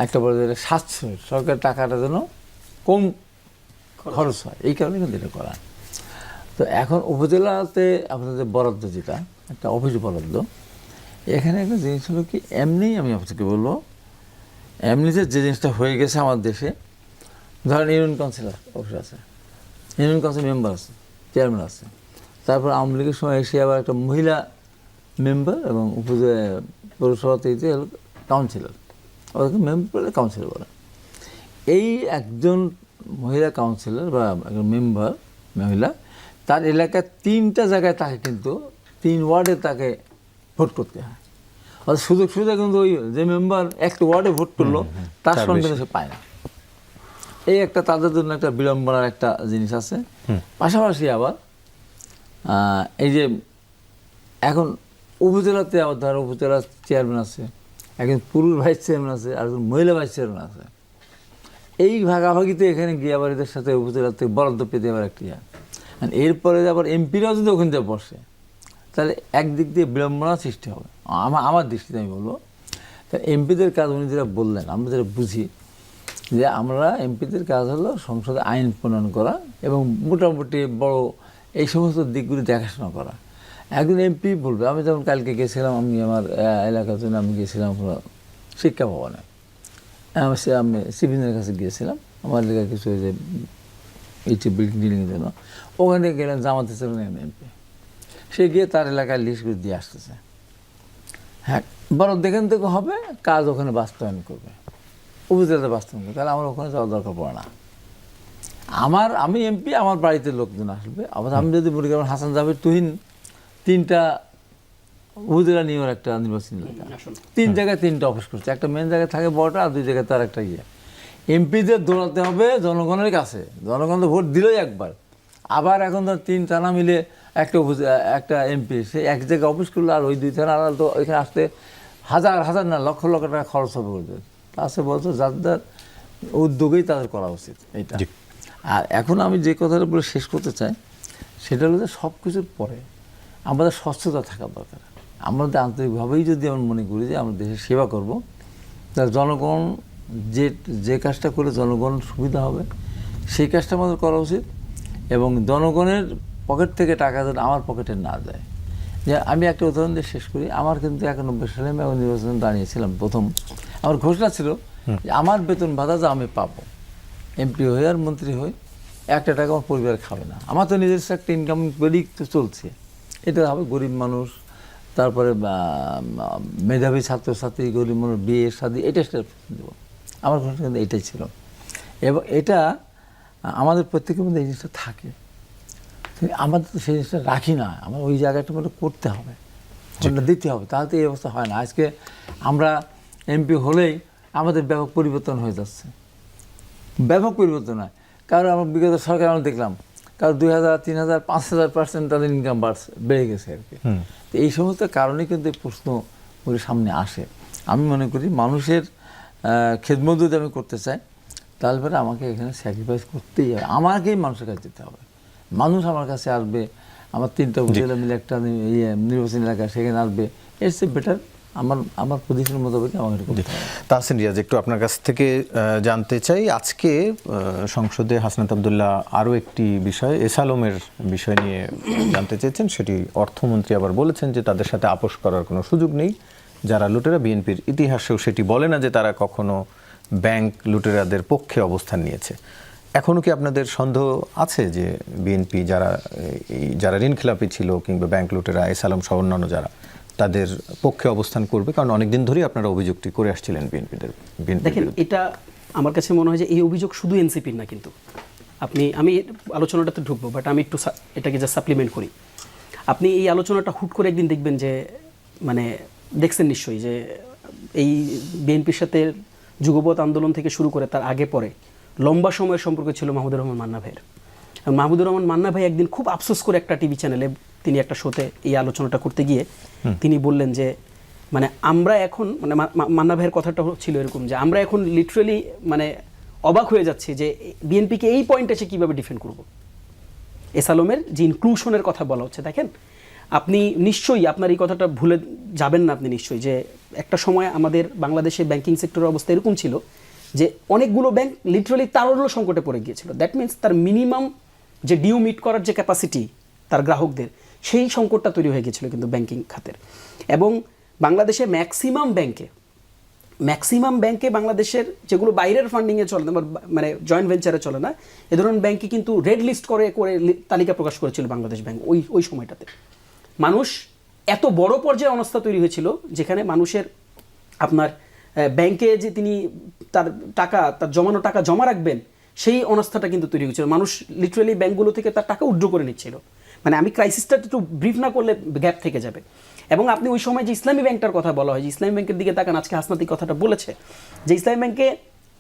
একটা বড় সাশ্রয়, সরকার টাকাটা যেন কম খরচ হয়, এই কারণে কিন্তু এটা করা। তো এখন উপজেলাতে আপনাদের বরাদ্দ, যেটা একটা অফিস বরাদ্দ, এখানে একটা জিনিস হলো কি, এমনি আমি আপনাকে বলবো, এমনিতে যে জিনিসটা হয়ে গেছে আমার দেশে, ধরেন ইউনিয়ন কাউন্সিলর অফিস আছে, ইউনিয়ন কাউন্সিল মেম্বার আছে, চেয়ারম্যান আছে, তারপর আওয়ামী লীগের সময় এসে আবার একটা মহিলা মেম্বার এবং পৌরসভাতে কাউন্সিলর, ওদেরকে মেম্বার কাউন্সিলর বলে। এই একজন মহিলা কাউন্সিলর বা একজন মেম্বার মহিলা, তার এলাকায় 3টা জায়গায় তাকে কিন্তু 3 ওয়ার্ডে তাকে ভোট করতে হয়। অর্থাৎ সুযোগ সুবিধা কিন্তু ওই যে মেম্বার একটা ওয়ার্ডে ভোট করলো তার সঙ্গে সে পায় না। এই একটা তাদের জন্য একটা বিড়ম্বনার একটা জিনিস আছে। পাশাপাশি আবার এই যে এখন উপজেলাতে আবার ধর উপজেলার চেয়ারম্যান আছে, একজন পুরুষ ভাইস চেয়ারম্যান আছে, আর একজন মহিলা ভাইস চেয়ারম্যান আছে। এই ভাগাভাগিতে এখানে গিয়ে আবার এদের সাথে উপজেলাতে বরাদ্দ পেতে আবার একটি হয়। এরপরে আবার এমপিরাও যদি ওখানে যা বসে, তাহলে একদিক দিয়ে বিড়ম্বনা সৃষ্টি হবে আমার দৃষ্টিতে। আমি বলবো, তা এমপিদের কাজ উনি যেটা বললেন, আমরা যেটা বুঝি যে আমরা এমপিদের কাজ হলো সংসদে আইন প্রণয়ন করা এবং মোটামুটি বড় এই সমস্ত দিকগুলি দেখাশোনা করা। একজন এমপি বলবে, আমি যেমন কালকে গেছিলাম, আমি আমার এলাকার জন্য আমি গিয়েছিলাম শিক্ষা ভবনে, আমি সিভিনের কাছে গিয়েছিলাম আমার এলাকার কিছু যে এইটি বিল্ডিং ডিলিংয়ের জন্য। ওখানে গেলেন জামাত ইসলামের এমপি, সে গিয়ে তার এলাকায় লিস্ট করে দিয়ে আসতেছে। হ্যাঁ, বরাদ্দ এখান থেকে হবে, কাজ ওখানে বাস্তবায়ন করবে, উপজেলাতে বাস্তবায়ন করবে, তাহলে আমার ওখানে যাওয়ার দরকার পড়ে না। আমি এমপি, আমার বাড়িতে লোকজন আসবে। আবার আমি যদি বলি আমার হাসান জাবির তুহিন 3টা উপজেলা নিয়ে একটা নির্বাচনী এলাকা, 3 জায়গায় 3টা অফিস করছে, একটা মেন জায়গায় থাকে বড়টা, আর 2 জায়গায় তার একটা এমপিদের দৌড়াতে হবে জনগণের কাছে, জনগণ তো ভোট দিলই একবার। আবার এখন তো 3 থানা মিলে একটা এমপি, সে এক জায়গায় অফিস করলো, আর ওই 2 থানা তো ওইখানে আসতে হাজার না লক্ষ লক্ষ টাকা খরচ হবে ওদের। তাছে বলতো যাদের উদ্যোগেই তাদের করা উচিত এইটা। আর এখন আমি যে কথাটা বলে শেষ করতে চাই, সেটা হলো যে সব কিছুর পরে আমাদের স্বচ্ছতা থাকা দরকার। আমাদের আন্তরিকভাবেই যদি আমরা মনে করি যে আমরা দেশের সেবা করব, তাহলে জনগণ যে কাজটা করে জনগণ সুবিধা হবে সেই কাজটা আমাদের করা উচিত। এবং জনগণের পকেট থেকে টাকা যেন আমার পকেটে না যায়। যে আমি একটা উদাহরণ দিয়ে শেষ করি, আমার কিন্তু 91 সালে আমি নির্বাচনে দাঁড়িয়েছিলাম। প্রথম আমার ঘোষণা ছিল যে আমার বেতন ভাতা যা আমি পাবো, এমপি হয়ে আর মন্ত্রী হই, 1 টাকা আমার পরিবার খাবে না। আমার তো নিজস্ব একটা ইনকাম করেই তো চলছে, এটা হবে গরিব মানুষ, তারপরে মেধাবী ছাত্রছাত্রী, গরিব মানুষ, বিয়ে শাদী, এটা দেবো। আমার ঘোষণা কিন্তু এটাই ছিল। এবং এটা আমাদের প্রত্যেকের মধ্যে এই জিনিসটা থাকে, আমাদের তো সেই জিনিসটা রাখি না। আমার ওই জায়গাটা মধ্যে করতে হবে, ওটা দিতে হবে, তাহলে তো এই অবস্থা হয় না। আজকে আমরা এমপি হলেই আমাদের ব্যাপক পরিবর্তন হয়ে যাচ্ছে, ব্যাপক পরিবর্তন হয়। কারণ আমরা বিগত সরকার আমরা দেখলাম কারণ 2000, 3000, 5000% তাদের ইনকাম বেড়ে গেছে আর কি। তো এই সমস্ত কারণে কিন্তু প্রশ্ন সামনে আসে। আমি মনে করি মানুষের খেদমত যদি আমি করতে চাই, তাহলে পরে আমাকে এখানে স্যাক্রিফাইস করতেই হবে, আমাকেই মানুষের কাছে যেতে হবে। মানুষ আমার কাছে আসবে, আমার 3টা উপজেলা মিলে একটা নির্বাচনী এলাকা, সেখানে আসবে, এর চেয়ে বেটার আমার পজিশনের মোতাবেক আমাকে করতে হবে। তাহসিন রিয়াজ, একটু আপনার কাছ থেকে জানতে চাই, আজকে সংসদে হাসনাত আব্দুল্লাহ আরও একটি বিষয়, এসালমের বিষয় নিয়ে জানতে চেয়েছেন। সেটি অর্থমন্ত্রী আবার বলেছেন যে তাদের সাথে আপোষ করার কোনো সুযোগ নেই। যারা লুটেরা, বিএনপির ইতিহাসেও সেটি বলে না যে তারা কখনো ব্যাংক লুটেরাদের পক্ষে অবস্থান নিয়েছে। এখনও কি আপনাদের সন্দেহ আছে যে বিএনপি যারা ঋণ খেলাপি ছিল কিংবা ব্যাংক লুটেরা, এসালম সহ অন্যান্য যারা, তাদের পক্ষে অবস্থান করবে? কারণ অনেকদিন ধরেই আপনারা অভিযোগটি করে আসছিলেন বিএনপিদের। দেখেন, এটা আমার কাছে মনে হয় যে এই অভিযোগ শুধু এনসিপির না, কিন্তু আমি আলোচনাটাতে ঢুকবো, বাট আমি একটু এটাকে যা সাপ্লিমেন্ট করি। আপনি এই আলোচনাটা হুট করে একদিন দেখবেন যে মানে দেখছেন নিশ্চয়ই যে এই বিএনপির সাথে যুগপৎ আন্দোলন থেকে শুরু করে তার আগে পরে লম্বা সময়ের সম্পর্ক ছিল মাহমুদুর রহমান মান্না ভাইয়ের। এবং মাহমুদুর রহমান মান্না ভাই একদিন খুব আফসোস করে একটা টিভি চ্যানেলে তিনি একটা শোতে এই আলোচনাটা করতে গিয়ে তিনি বললেন যে মানে আমরা এখন মানে মান্না ভাইয়ের কথাটা ছিল এরকম যে আমরা এখন লিটারালি মানে অবাক হয়ে যাচ্ছি যে বিএনপিকে এই পয়েন্টে সে কীভাবে ডিফেন্ড করব। এস আলমের যে ইনক্লুশনের কথা বলা হচ্ছে, দেখেন আপনি নিশ্চয়ই আপনার এই কথাটা ভুলে যাবেন না, আপনি নিশ্চয়ই যে একটা সময় আমাদের বাংলাদেশে ব্যাংকিং সেক্টরের অবস্থা এরকম ছিল যে অনেকগুলো ব্যাংক লিটারালি তারল্য সংকটে পড়ে গিয়েছিল। দ্যাট মিনস তার মিনিমাম যে ডিউ মিট করার যে ক্যাপাসিটি তার গ্রাহকদের, সেই সংকটটা তৈরি হয়ে গিয়েছিল কিন্তু ব্যাংকিং খাতের। এবং বাংলাদেশে ম্যাক্সিমাম ব্যাংকে বাংলাদেশের যেগুলো বাইরের ফান্ডিংয়ে চলে না, মানে জয়েন্ট ভেঞ্চারে চলে না, এ ধরনের ব্যাংকে কিন্তু রেড লিস্ট করে তালিকা প্রকাশ করেছিল বাংলাদেশ ব্যাংক ওই সময়টাতে। মানুষ এত বড় পর্যায়ে অবস্থা তৈরি হয়েছিল যেখানে মানুষের আপনার ব্যাংকে যে তিনি তার জমানো টাকা জমা রাখবেন সেই অবস্থাটা কিন্তু তৈরি হয়েছিল। মানুষ লিটারালি ব্যাংকগুলো থেকে তার টাকা উইথড্র করে নিচ্ছিল। মানে আমি ক্রাইসিসটা একটু ব্রিফ না করলে গ্যাপ থেকে যাবে। এবং আপনি ওই সময় যে ইসলামী ব্যাংকটার কথা বলা হয়, যে ইসলামী ব্যাংকের দিকে তাকান, আজকে হাসনাত কথাটা বলেছে যে ইসলামী ব্যাংকে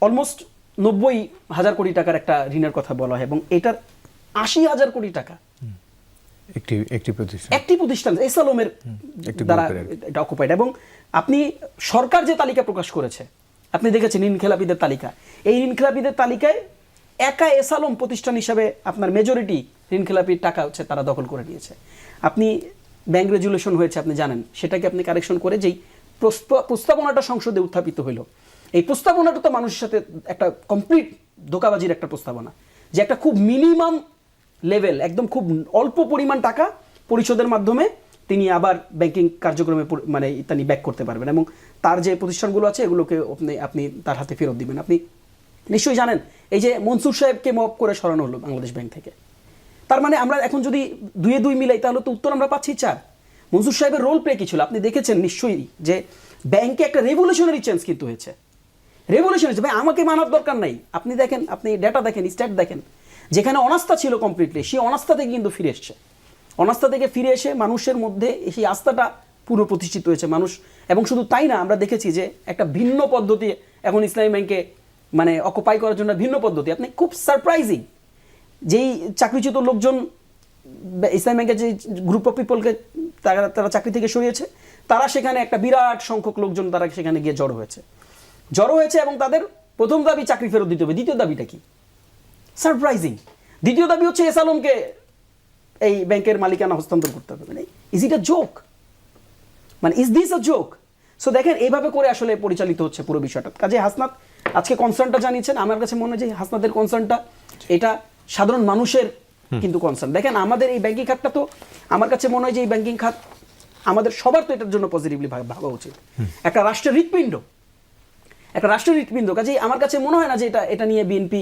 অলমোস্ট 90,000 কোটি টাকার একটা ঋণের কথা বলা হয় এবং এটার 80,000 কোটি টাকা একটি প্রতিষ্ঠান এস আলমের দ্বারা এটা অকুপাইড। এবং আপনি সরকার যে তালিকা প্রকাশ করেছে, আপনি দেখেছেন ঋণখেলাপিদের তালিকা, এই ঋণখেলাপিদের তালিকায় একা এস আলম প্রতিষ্ঠান হিসাবে আপনার মেজরিটি ঋণখেলাপির টাকা হচ্ছে তারা দখল করে নিয়েছে। আপনি ব্যাংক রেজুলেশন হয়েছে আপনি জানেন, সেটাকে আপনি কারেকশন করে যেই প্রস্তাবনাটা সংসদে উত্থাপিত হইল, এই প্রস্তাবনাটা তো মানুষের সাথে একটা কমপ্লিট ধোঁকাবাজির একটা প্রস্তাবনা, যে একটা খুব মিনিমাম লেভেল, একদম খুব অল্প পরিমাণ টাকা পরিশোধের মাধ্যমে তিনি আবার ব্যাংকিং কার্যক্রমে মানে তিনি ব্যাক করতে পারবেন এবং তার যে প্রতিষ্ঠানগুলো আছে এগুলোকে আপনি তার হাতে ফেরত দিবেন। আপনি নিশ্চয়ই জানেন এই যে মনসুর সাহেবকে মপ করে সরানো হলো বাংলাদেশ ব্যাংক থেকে, তার মানে আমরা এখন যদি 2 মিলাই তাহলে তো উত্তর আমরা পাচ্ছি 4। মনসুর সাহেবের রোল প্লে কি ছিল আপনি দেখেছেন নিশ্চয়ই, যে ব্যাংকে একটা রেভলিউশনারি চেঞ্জ কিন্তু হয়েছে। রেভলিউশনারি ভাই আমাকে মানার দরকার নাই, আপনি দেখেন, আপনি ডেটা দেখেন, স্ট্যাট দেখেন, যেখানে অনাস্থা ছিল কমপ্লিটলি, সেই অনাস্থা থেকে কিন্তু ফিরে এসছে। অনাস্থা থেকে ফিরে এসে মানুষের মধ্যে সেই আস্থাটা পুরো প্রতিষ্ঠিত হয়েছে মানুষ। এবং শুধু তাই না, আমরা দেখেছি যে একটা ভিন্ন পদ্ধতি এখন ইসলামী ব্যাংকে মানে অকুপাই করার জন্য ভিন্ন পদ্ধতি। আপনি খুব সারপ্রাইজিং, যেই চাকরিচ্যুত লোকজন ইসলামী ব্যাংকের যে গ্রুপ অফ পিপলকে তারা চাকরি থেকে সরিয়েছে, তারা সেখানে একটা বিরাট সংখ্যক লোকজন তারা সেখানে গিয়ে জড়ো হয়েছে এবং তাদের প্রথম দাবি চাকরি ফেরত দিতে হবে। দ্বিতীয় দাবিটা কি? সারপ্রাইজিং। দ্বিতীয় দাবি হচ্ছে এস আলমকে এই ব্যাংকের মালিকানা হস্তান্তর করতে হবে। মানে ইজ ইট আ জোক? মানে is this a joke? So দেখেন এইভাবে করে আসলে পরিচালিত হচ্ছে পুরো বিষয়টা। কাজে হাসনাত আজকে কনসার্নটা জানিয়েছেন, আমার কাছে মনে হয় যে হাসনাতের কনসার্নটা এটা সাধারণ মানুষের কিন্তু কনসার্ন। দেখেন আমাদের এই ব্যাংকিং খাতটা তো আমার কাছে মনে হয় যে এই ব্যাংকিং খাত আমাদের সবার তো এটার জন্য পজিটিভলি ভাবা উচিত। একটা রাষ্ট্রের হৃৎপিণ্ড, কাজেই আমার কাছে মনে হয় না যে এটা নিয়ে বিএনপি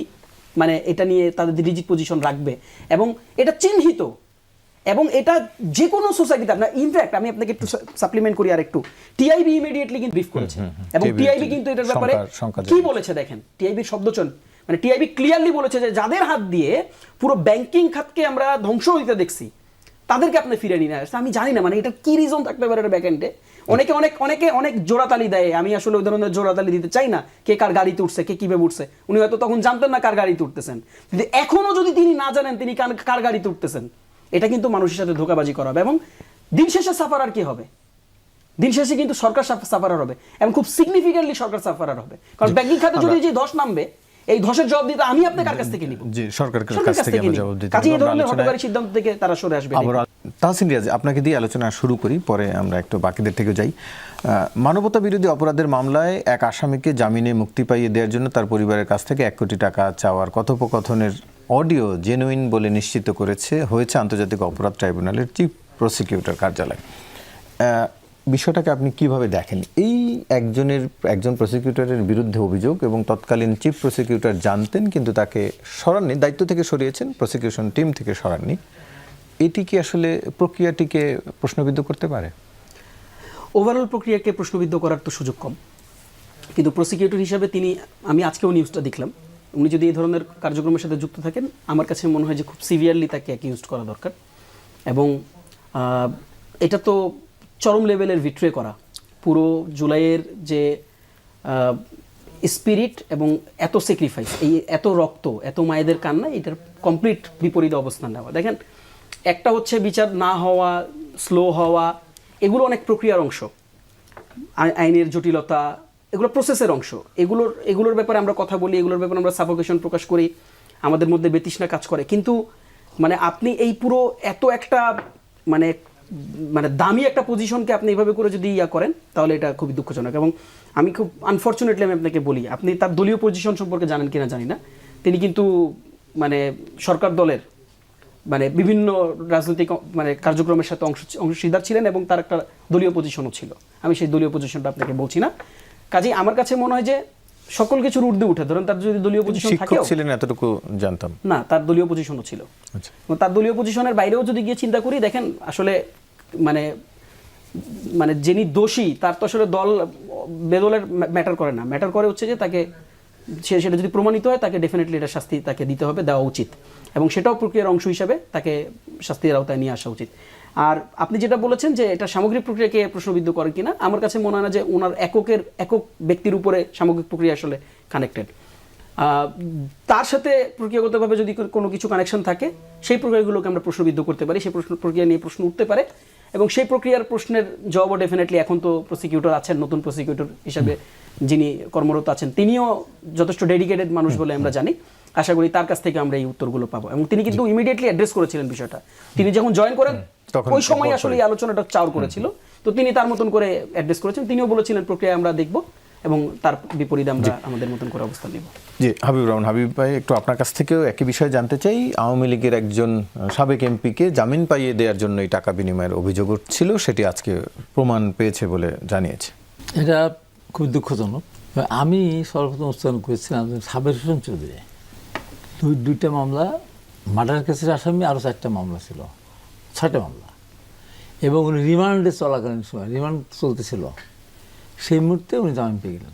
মানে এটা নিয়ে তাদের রিজিড পজিশন রাখবে। এবং এটা চিহ্নিত, এবং এটা যে কোনো সোসাইটিতে আপনার ইনফ্যাক্ট আমি আপনাকে একটু সাপ্লিমেন্ট করি আর একটু, টিআইবি ইমিডিয়েটলি কিন্তু ব্রিফ করেছে এবং টিআইবি কিন্তু এটার ব্যাপারে কি বলেছে দেখেন, টিআইবির শব্দচয়ন মানে টিআইবি ক্লিয়ারলি বলেছে যে যাদের হাত দিয়ে পুরো ব্যাংকিং খাতকে আমরা ধ্বংস হইতে দেখছি তাদেরকে আপনি ফিরে নিয়ে আসছে। আমি জানি না মানে এটা কি রিজন থাকতে পারে এটা ব্যাকএন্ডে। অনেকে জোড়াতালি দেয়, আমি আসলে ওই ধরনের জোড়াতালি দিতে চাই না, কে কার গাড়িতে উঠছে, কে কিভাবে উঠছে। উনি হয়তো তখন জানতেন না কার গাড়িতে উঠতেছেন, কিন্তু এখনো যদি তিনি না জানেন তিনি কার গাড়িতে উঠতেছেন, এটা কিন্তু মানুষের সাথে ধোঁকাবাজি করা হবে। এবং দিন শেষে সাফারার কি হবে? দিন শেষে কিন্তু সরকার সাফারার হবে এবং খুব সিগনিফিকেন্টলি সরকার সাফারার হবে। কারণ ব্যাংকিং খাতে যদি যে ধস নামবে, এই ধসের জবাব দিতে আমি আপনার কার কাছ থেকে নিব? জি, সরকারের কাছ থেকে আমরা জবাব দিতে হবে। কাজে এই ধরনের হঠকারী সিদ্ধান্ত থেকে তারা সরে আসবে। তাহসিন রিয়াজ, আপনাকে দিয়ে আলোচনা শুরু করি, পরে আমরা একটু বাকিদের থেকে যাই। মানবতা বিরোধী অপরাধের মামলায় এক আসামিকে জামিনে মুক্তি পাইয়ে দেওয়ার জন্য তার পরিবারের কাছ থেকে 1 কোটি টাকা চাওয়ার কথোপকথনের অডিও জেনুইন বলে নিশ্চিত হয়েছে আন্তর্জাতিক অপরাধ ট্রাইব্যুনালের চিফ প্রসিকিউটর কার্যালয়। বিষয়টাকে আপনি কিভাবে দেখেন? এই একজন প্রসিকিউটরের বিরুদ্ধে অভিযোগ এবং তৎকালীন চিফ প্রসিকিউটর জানতেন কিন্তু তাকে সরাননি, দায়িত্ব থেকে সরিয়েছেন, প্রসিকিউশন টিম থেকে সরাননি। এটি কি আসলে প্রক্রিয়াটিকে প্রশ্নবিদ্ধ করতে পারে? ওভারঅল প্রক্রিয়াকে প্রশ্নবিদ্ধ করার তো সুযোগ কম। কিন্তু প্রসিকিউটর হিসাবে আমি আজকেও নিউজটা দেখলাম, উনি যদি এই ধরনের কার্যক্রমের সাথে যুক্ত থাকেন, আমার কাছে মনে হয় যে খুব সিভিয়ারলি তাকে অ্যাকিউজড করা দরকার। এবং এটা তো চরম লেভেলের ভিট্রে করা, পুরো জুলাইয়ের যে স্পিরিট এবং এত স্যাক্রিফাইস, এই এত রক্ত, এত মায়েদের কান্না, এটার কমপ্লিট বিপরীত অবস্থান নেওয়া। দেখেন, একটা হচ্ছে বিচার না হওয়া, স্লো হওয়া, এগুলো অনেক প্রক্রিয়ার অংশ, আইনের জটিলতা, এগুলো প্রসেসের অংশ। এগুলোর ব্যাপারে আমরা কথা বলি, এগুলোর ব্যাপারে আমরা সাফোকেশন প্রকাশ করি, আমাদের মধ্যে বেতৃষ্ণা কাজ করে। কিন্তু মানে আপনি এই পুরো এত একটা মানে মানে দামি একটা পজিশনকে আপনি এইভাবে করে যদি করেন, তাহলে এটা খুবই দুঃখজনক। এবং আমি খুব আনফর্চুনেটলি আমি আপনাকে বলি, আপনি তার দলীয় পজিশন সম্পর্কে জানেন কিনা জানি না, তিনি কিন্তু মানে সরকার দলের মানে বিভিন্ন রাজনৈতিক মানে কার্যক্রমের সাথে অংশীদার ছিলেন এবং তার একটা দলীয় পজিশনও ছিল। আমি সেই দলীয় পজিশনটা আপনাকে বলছি না। কাজেই আমার কাছে মনে হয় যে সকল কিছুর ঊর্ধ্বে উঠে, ধরেন তার যদি দলীয় পজিশন থাকে, শিক্ষক ছিলেন এতটুকু জানতাম না, তার দলীয় পজিশনও ছিল। আচ্ছা, তার দলীয় পজিশনের বাইরেও যদি গিয়ে চিন্তা করি, দেখেন আসলে মানে মানে যিনি দোষী তার তো আসলে দল বেদলের ম্যাটার করে না, ম্যাটার করে হচ্ছে যে তাকে সেটা যদি প্রমাণিত হয়, তাকে ডেফিনেটলি এটা শাস্তি তাকে দিতে হবে, দেওয়া উচিত, এবং সেটাও প্রক্রিয়ার অংশ হিসাবে তাকে শাস্তির আওতায় নিয়ে আসা উচিত। আর আপনি যেটা বলেছেন যে এটা সামগ্রিক প্রক্রিয়াকে প্রশ্নবিদ্ধ করে কিনা, আমার কাছে মনে হয় না যে ওনার একক ব্যক্তির উপরে সামগ্রিক প্রক্রিয়া আসলে কানেক্টেড। তার সাথে প্রক্রিয়াগতভাবে যদি কোনো কিছু কানেকশন থাকে, সেই প্রক্রিয়াগুলোকে আমরা প্রশ্নবিদ্ধ করতে পারি, সেই প্রক্রিয়া নিয়ে প্রশ্ন উঠতে পারে, এবং সেই প্রক্রিয়ার প্রশ্নের জবাবও ডেফিনেটলি এখন তো প্রসিকিউটর আছেন, নতুন প্রসিকিউটর হিসাবে যিনি কর্মরত আছেন, তিনিও যথেষ্ট ডেডিকেটেড মানুষ বলে আমরা জানি। আশা করি তার কাছ থেকে আমরা এই উত্তরগুলো পাবো। এবং তিনি কিন্তু ইমিডিয়েটলি অ্যাড্রেস করেছিলেন বিষয়টা, তিনি যখন জয়েন করেন ওই সময় আসলে এই আলোচনাটা চাউর করেছিল, তো তিনি তার মতন করে অ্যাড্রেস করেছেন। তিনিও বলেছিলেন প্রক্রিয়া আমরা দেখব এবং তার বিপরীতে আমরা আমাদের মতন করে অবস্থান নেব। জি, হাবিবুর রহমান হাবিব ভাই, একটু আপনার কাছ থেকেও একই বিষয়ে জানতে চাই। আওয়ামী লীগের একজন সাবেক এমপিকে জামিন পাইয়ে দেওয়ার জন্য এই টাকা বিনিময়ের অভিযোগ উঠছিল, সেটি আজকে প্রমাণ পেয়েছে বলে জানিয়েছে। এটা খুব দুঃখজনক। আমি সর্বপ্রথম উচ্চারণ করেছিলাম সাবের হোসেন চৌধুরী, দুইটা মামলা, মার্ডার কেসের আসামি, আরও 4টা মামলা ছিল, 6টা মামলা, এবং উনি রিমান্ডে চলাকালীন সময়, রিমান্ড চলতেছিল, সেই মুহূর্তে উনি জামিন পেয়ে গেলেন।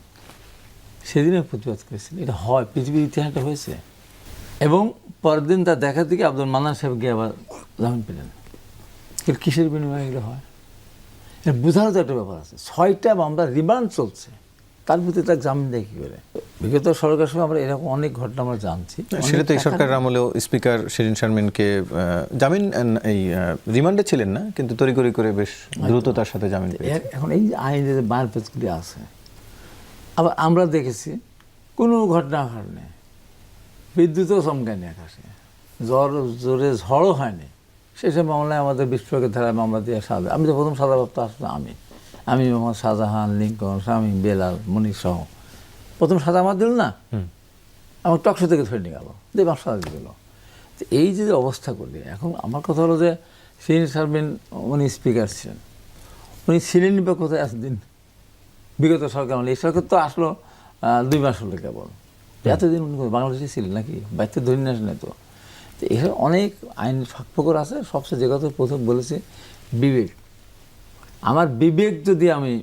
সেদিনে প্রতিবাদ করেছিলেন, এটা হয়, পৃথিবীর ইতিহাসটা হয়েছে। এবং পরের দিন তার দেখা থেকে আব্দুল মান্নান সাহেব গিয়ে আবার জামিন পেলেন। এর কিসের বিনিময়ে এগুলো হয়? এর বোঝারও তো একটা ব্যাপার আছে। 6টা মামলা রিমান্ড চলছে, তার প্রতি তাকে জামিন দেয় কী করে? বিগত সরকারের সময় আমরা এরকম অনেক ঘটনা আমরা জানছি। সেটা তো এই সরকারের আমলেও স্পিকার শিরিন শারমিনকে জামিন এই রিমান্ডে ছিলেন না, কিন্তু তড়িঘড়ি করে বেশ দ্রুততার সাথে জামিন পেয়েছে। এখন এই যে আইনের যে মারপ্যাচগুলি আছে, আবার আমরা দেখেছি কোনো ঘটনা ঘটেনি, বিদ্যুৎও চমকায়নি আকাশে, জোরে ঝড়ও হয়নি, সেসব মামলায় আমাদের বিস্ফোরকের ধারায় মামলা দিয়ে সাজা। আমি তো প্রথম সাজাপ্রাপ্ত আসলে আমি মোহাম্মদ শাহজাহান, লিঙ্কন, শামীম, বেলাল, মনির সহ প্রথম সাজা আমার দিল না, আমার টকশো থেকে ধরে নিয়ে গেল, দিয়ে আমার সাজা দিল। তো এই যে অবস্থা করলে, এখন আমার কথা হলো যে শিরিন শারমিন উনি স্পিকার ছিলেন, উনি ছিলেন বা কোথায় এতদিন? বিগত সরকার এই সরকার তো আসলো 2 মাস হলো কেবল, এতদিন উনি বাংলাদেশে ছিলেন নাকি? বাইরে ধরে নিয়ে আসেন। তো এখানে অনেক আইন ফাঁকফোকর আছে। সবচেয়ে যে কথা প্রথম বলেছে, বিবেক। আমার বিবেক যদি আমি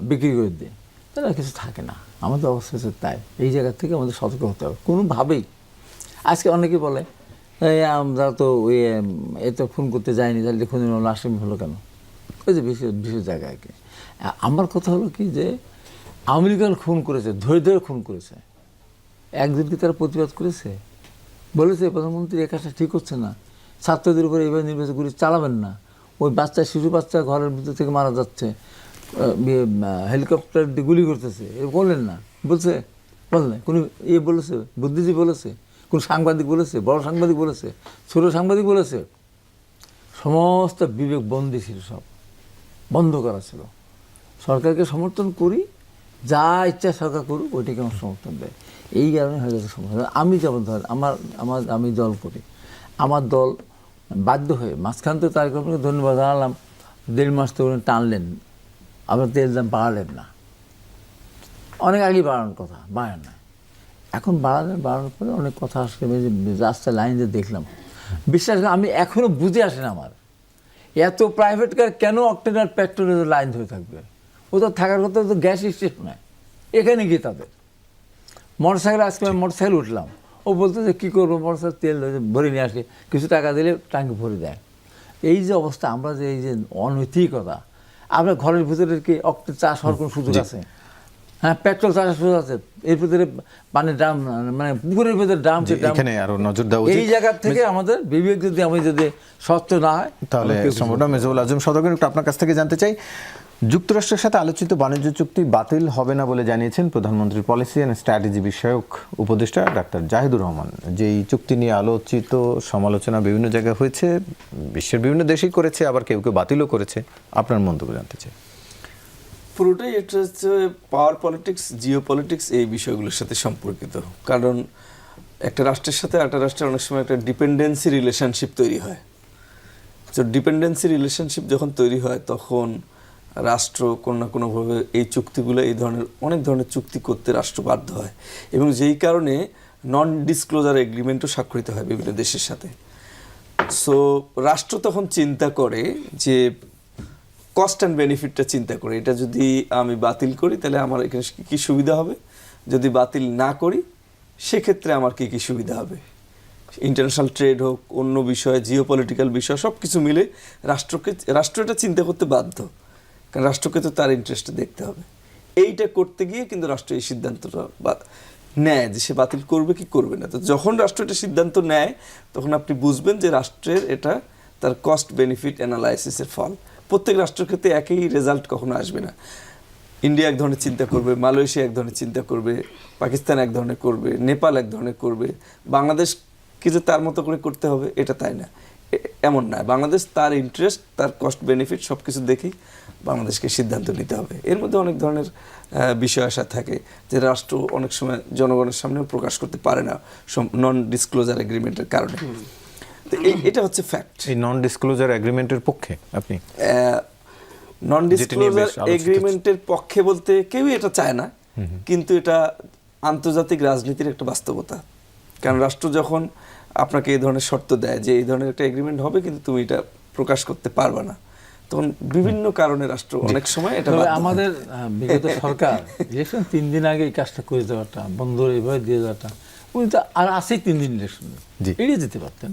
বিক্রি করে দিই, তাহলে আর কিছু থাকে না। আমাদের অবস্থা হচ্ছে তাই। এই জায়গা থেকে আমাদের সতর্ক হতে হবে কোনোভাবেই। আজকে অনেকে বলে আমরা তো ওই এত খুন করতে যাইনি, তাহলে খুনের মামলা আসামি হলো কেন? ওই যে বিশেষ জায়গায় কি। আমার কথা হলো কি যে আওয়ামী লীগ খুন করেছে, ধরে ধরে খুন করেছে, একদিন কি তারা প্রতিবাদ করেছে? বলেছে প্রধানমন্ত্রী এই কাজটা ঠিক হচ্ছে না, ছাত্রদের উপরে এইভাবে নির্বাচন করে চালাবেন না, ওই বাচ্চা শিশু বাচ্চা ঘরের ভিতর থেকে মারা যাচ্ছে, হেলিকপ্টার দিয়ে গুলি করতেছে, এ বললেন না? বলছে? বললেন? কোনো বলেছে? বুদ্ধিজীবী বলেছে? কোন সাংবাদিক বলেছে? বড় সাংবাদিক বলেছে? ছোট সাংবাদিক বলেছে? সমস্ত বিবেক বন্দী ছিল, সব বন্ধ করা ছিল। সরকারকে সমর্থন করি, যা ইচ্ছা সরকার করুক, ওইটাকে আমার সমর্থন দেয়। এই কারণে হয়ে গেছে সমস্যা। আমি যেমন ধর আমি দল করি, আমার দল বাধ্য হয়ে মাঝখান তো তারেক রহমানকে ধন্যবাদ জানালাম, 1.5 মাস তো উনি টানলেন, আবার তেল দাম বাড়ালেন না। অনেক আগেই বাড়ানোর কথা, বাড়ান না। এখন বাড়ানোর পরে অনেক কথা আসলে রাস্তায় লাইন দিয়ে দেখলাম, বিশ্বাস করে আমি এখনও বুঝে আসে না আমার, এত প্রাইভেট কার কেন অক্টেন আর পেট্রোলের লাইন ধরে থাকবে? ও তো থাকার কথা, তো গ্যাস স্টেশন নয়, এখানে কি তাদের মোটরসাইকেল, আজকে আমি মোটরসাইকেল উঠলাম, ও বলতো যে কী করবো, মোটরসাইকেল তেল ভরে নিয়ে আসলে কিছু টাকা দিলে টাঙ্কি ভরে দেয়। এই যে অবস্থা, আমরা যে এই যে অনৈতিকতা, আপনার ঘরের ভিতরে কি অক্টের চাষ হওয়ার কোনো সুযোগ আছে? হ্যাঁ, পেট্রোল চাষের সুযোগ আছে, এর ভিতরে পানির ড্রাম, মানে পুকুরের ভিতরে ড্রাম, এখানে আরো নজর দেওয়া উচিত। এই জায়গা থেকে আমাদের বিবেক যদি আমি যদি স্বচ্ছ না হয় তাহলে সম্ভবত মেজবাহুল আজম সদগর, একটু আপনার কাছ থেকে জানতে চাই, যুক্তরাষ্ট্রের সাথে আলোচিত বাণিজ্য চুক্তি বাতিল হবে না বলে জানিয়েছেন প্রধানমন্ত্রীর পলিসি অ্যান্ড স্ট্র্যাটেজি বিষয়ক উপদেষ্টা ডাক্তার জাহিদুর রহমান। যে এই চুক্তি নিয়ে আলোচিত সমালোচনা বিভিন্ন জায়গায় হয়েছে, বিশ্বের বিভিন্ন দেশেই করেছে, আবার কেউ কেউ বাতিলও করেছে, আপনার মন্তব্য জানতে চাই। পুরোটাই এটা হচ্ছে পাওয়ার পলিটিক্স, জিও পলিটিক্স, এই বিষয়গুলোর সাথে সম্পর্কিত। কারণ একটা রাষ্ট্রের সাথে একটা রাষ্ট্রের অনেক সময় একটা ডিপেন্ডেন্সি রিলেশনশিপ তৈরি হয়। তো ডিপেন্ডেন্সি রিলেশনশিপ যখন তৈরি হয়, তখন রাষ্ট্র কোনো না কোনোভাবে এই চুক্তিগুলো, এই ধরনের অনেক ধরনের চুক্তি করতে রাষ্ট্র বাধ্য হয়, এবং যেই কারণে নন ডিসক্লোজার এগ্রিমেন্টও স্বাক্ষরিত হয় বিভিন্ন দেশের সাথে। সো রাষ্ট্র তখন চিন্তা করে যে কস্ট অ্যান্ড বেনিফিটটা চিন্তা করে, এটা যদি আমি বাতিল করি তাহলে আমার এখানে কী সুবিধা হবে, যদি বাতিল না করি সেক্ষেত্রে আমার কী কী সুবিধা হবে। ইন্টারন্যাশনাল ট্রেড হোক, অন্য বিষয়, জিও পলিটিক্যাল বিষয়, সব কিছু মিলে রাষ্ট্র এটা চিন্তা করতে বাধ্য, কারণ রাষ্ট্রকে তো তার ইন্টারেস্টে দেখতে হবে। এইটা করতে গিয়ে কিন্তু রাষ্ট্র এই সিদ্ধান্তটা নেয় যে সে বাতিল করবে কি করবে না। তো যখন রাষ্ট্র এটা সিদ্ধান্ত নেয়, তখন আপনি বুঝবেন যে রাষ্ট্রের এটা তার কস্ট বেনিফিট অ্যানালাইসিসের ফল। প্রত্যেক রাষ্ট্রের ক্ষেত্রে একই রেজাল্ট কখনো আসবে না। ইন্ডিয়া এক ধরনের চিন্তা করবে, মালয়েশিয়া এক ধরনের চিন্তা করবে, পাকিস্তান এক ধরনের করবে, নেপাল এক ধরনের করবে, বাংলাদেশকে যে তার মতো করে করতে হবে এটা তাই না, এমন না। বাংলাদেশ তার ইন্টারেস্ট, তার কস্ট বেনিফিট সব কিছু দেখেই বাংলাদেশকে সিদ্ধান্ত নিতে হবে। এর মধ্যে অনেক ধরনের বিষয় আসা থাকে যে রাষ্ট্র অনেক সময় জনগণের সামনেও প্রকাশ করতে পারে না নন ডিসক্লোজার এগ্রিমেন্টের কারণে। তো এটা হচ্ছে ফ্যাক্ট। এই নন ডিসক্লোজার এগ্রিমেন্টের পক্ষে আপনি? নন ডিসক্লোজার এগ্রিমেন্টের পক্ষে বলতে কেউই এটা চায় না, কিন্তু এটা আন্তর্জাতিক রাজনীতির একটা বাস্তবতা। কারণ রাষ্ট্র যখন আপনাকে এই ধরনের শর্ত দেয় যে এই ধরনের একটা এগ্রিমেন্ট হবে কিন্তু তুমি এটা প্রকাশ করতে পারবে না, তখন বিভিন্ন কারণে রাষ্ট্র অনেক সময় এটা বাধ্য হয়। আমাদের বিগত সরকার ইলেকশন 3 দিন আগে এই কাজটা করে দেওয়াটা, বন্ধ এইভাবে দিয়ে দেওয়াটা, উনি তো আর আছেই 3 দিন ইলেকশনে, এড়িয়ে যেতে পারতেন।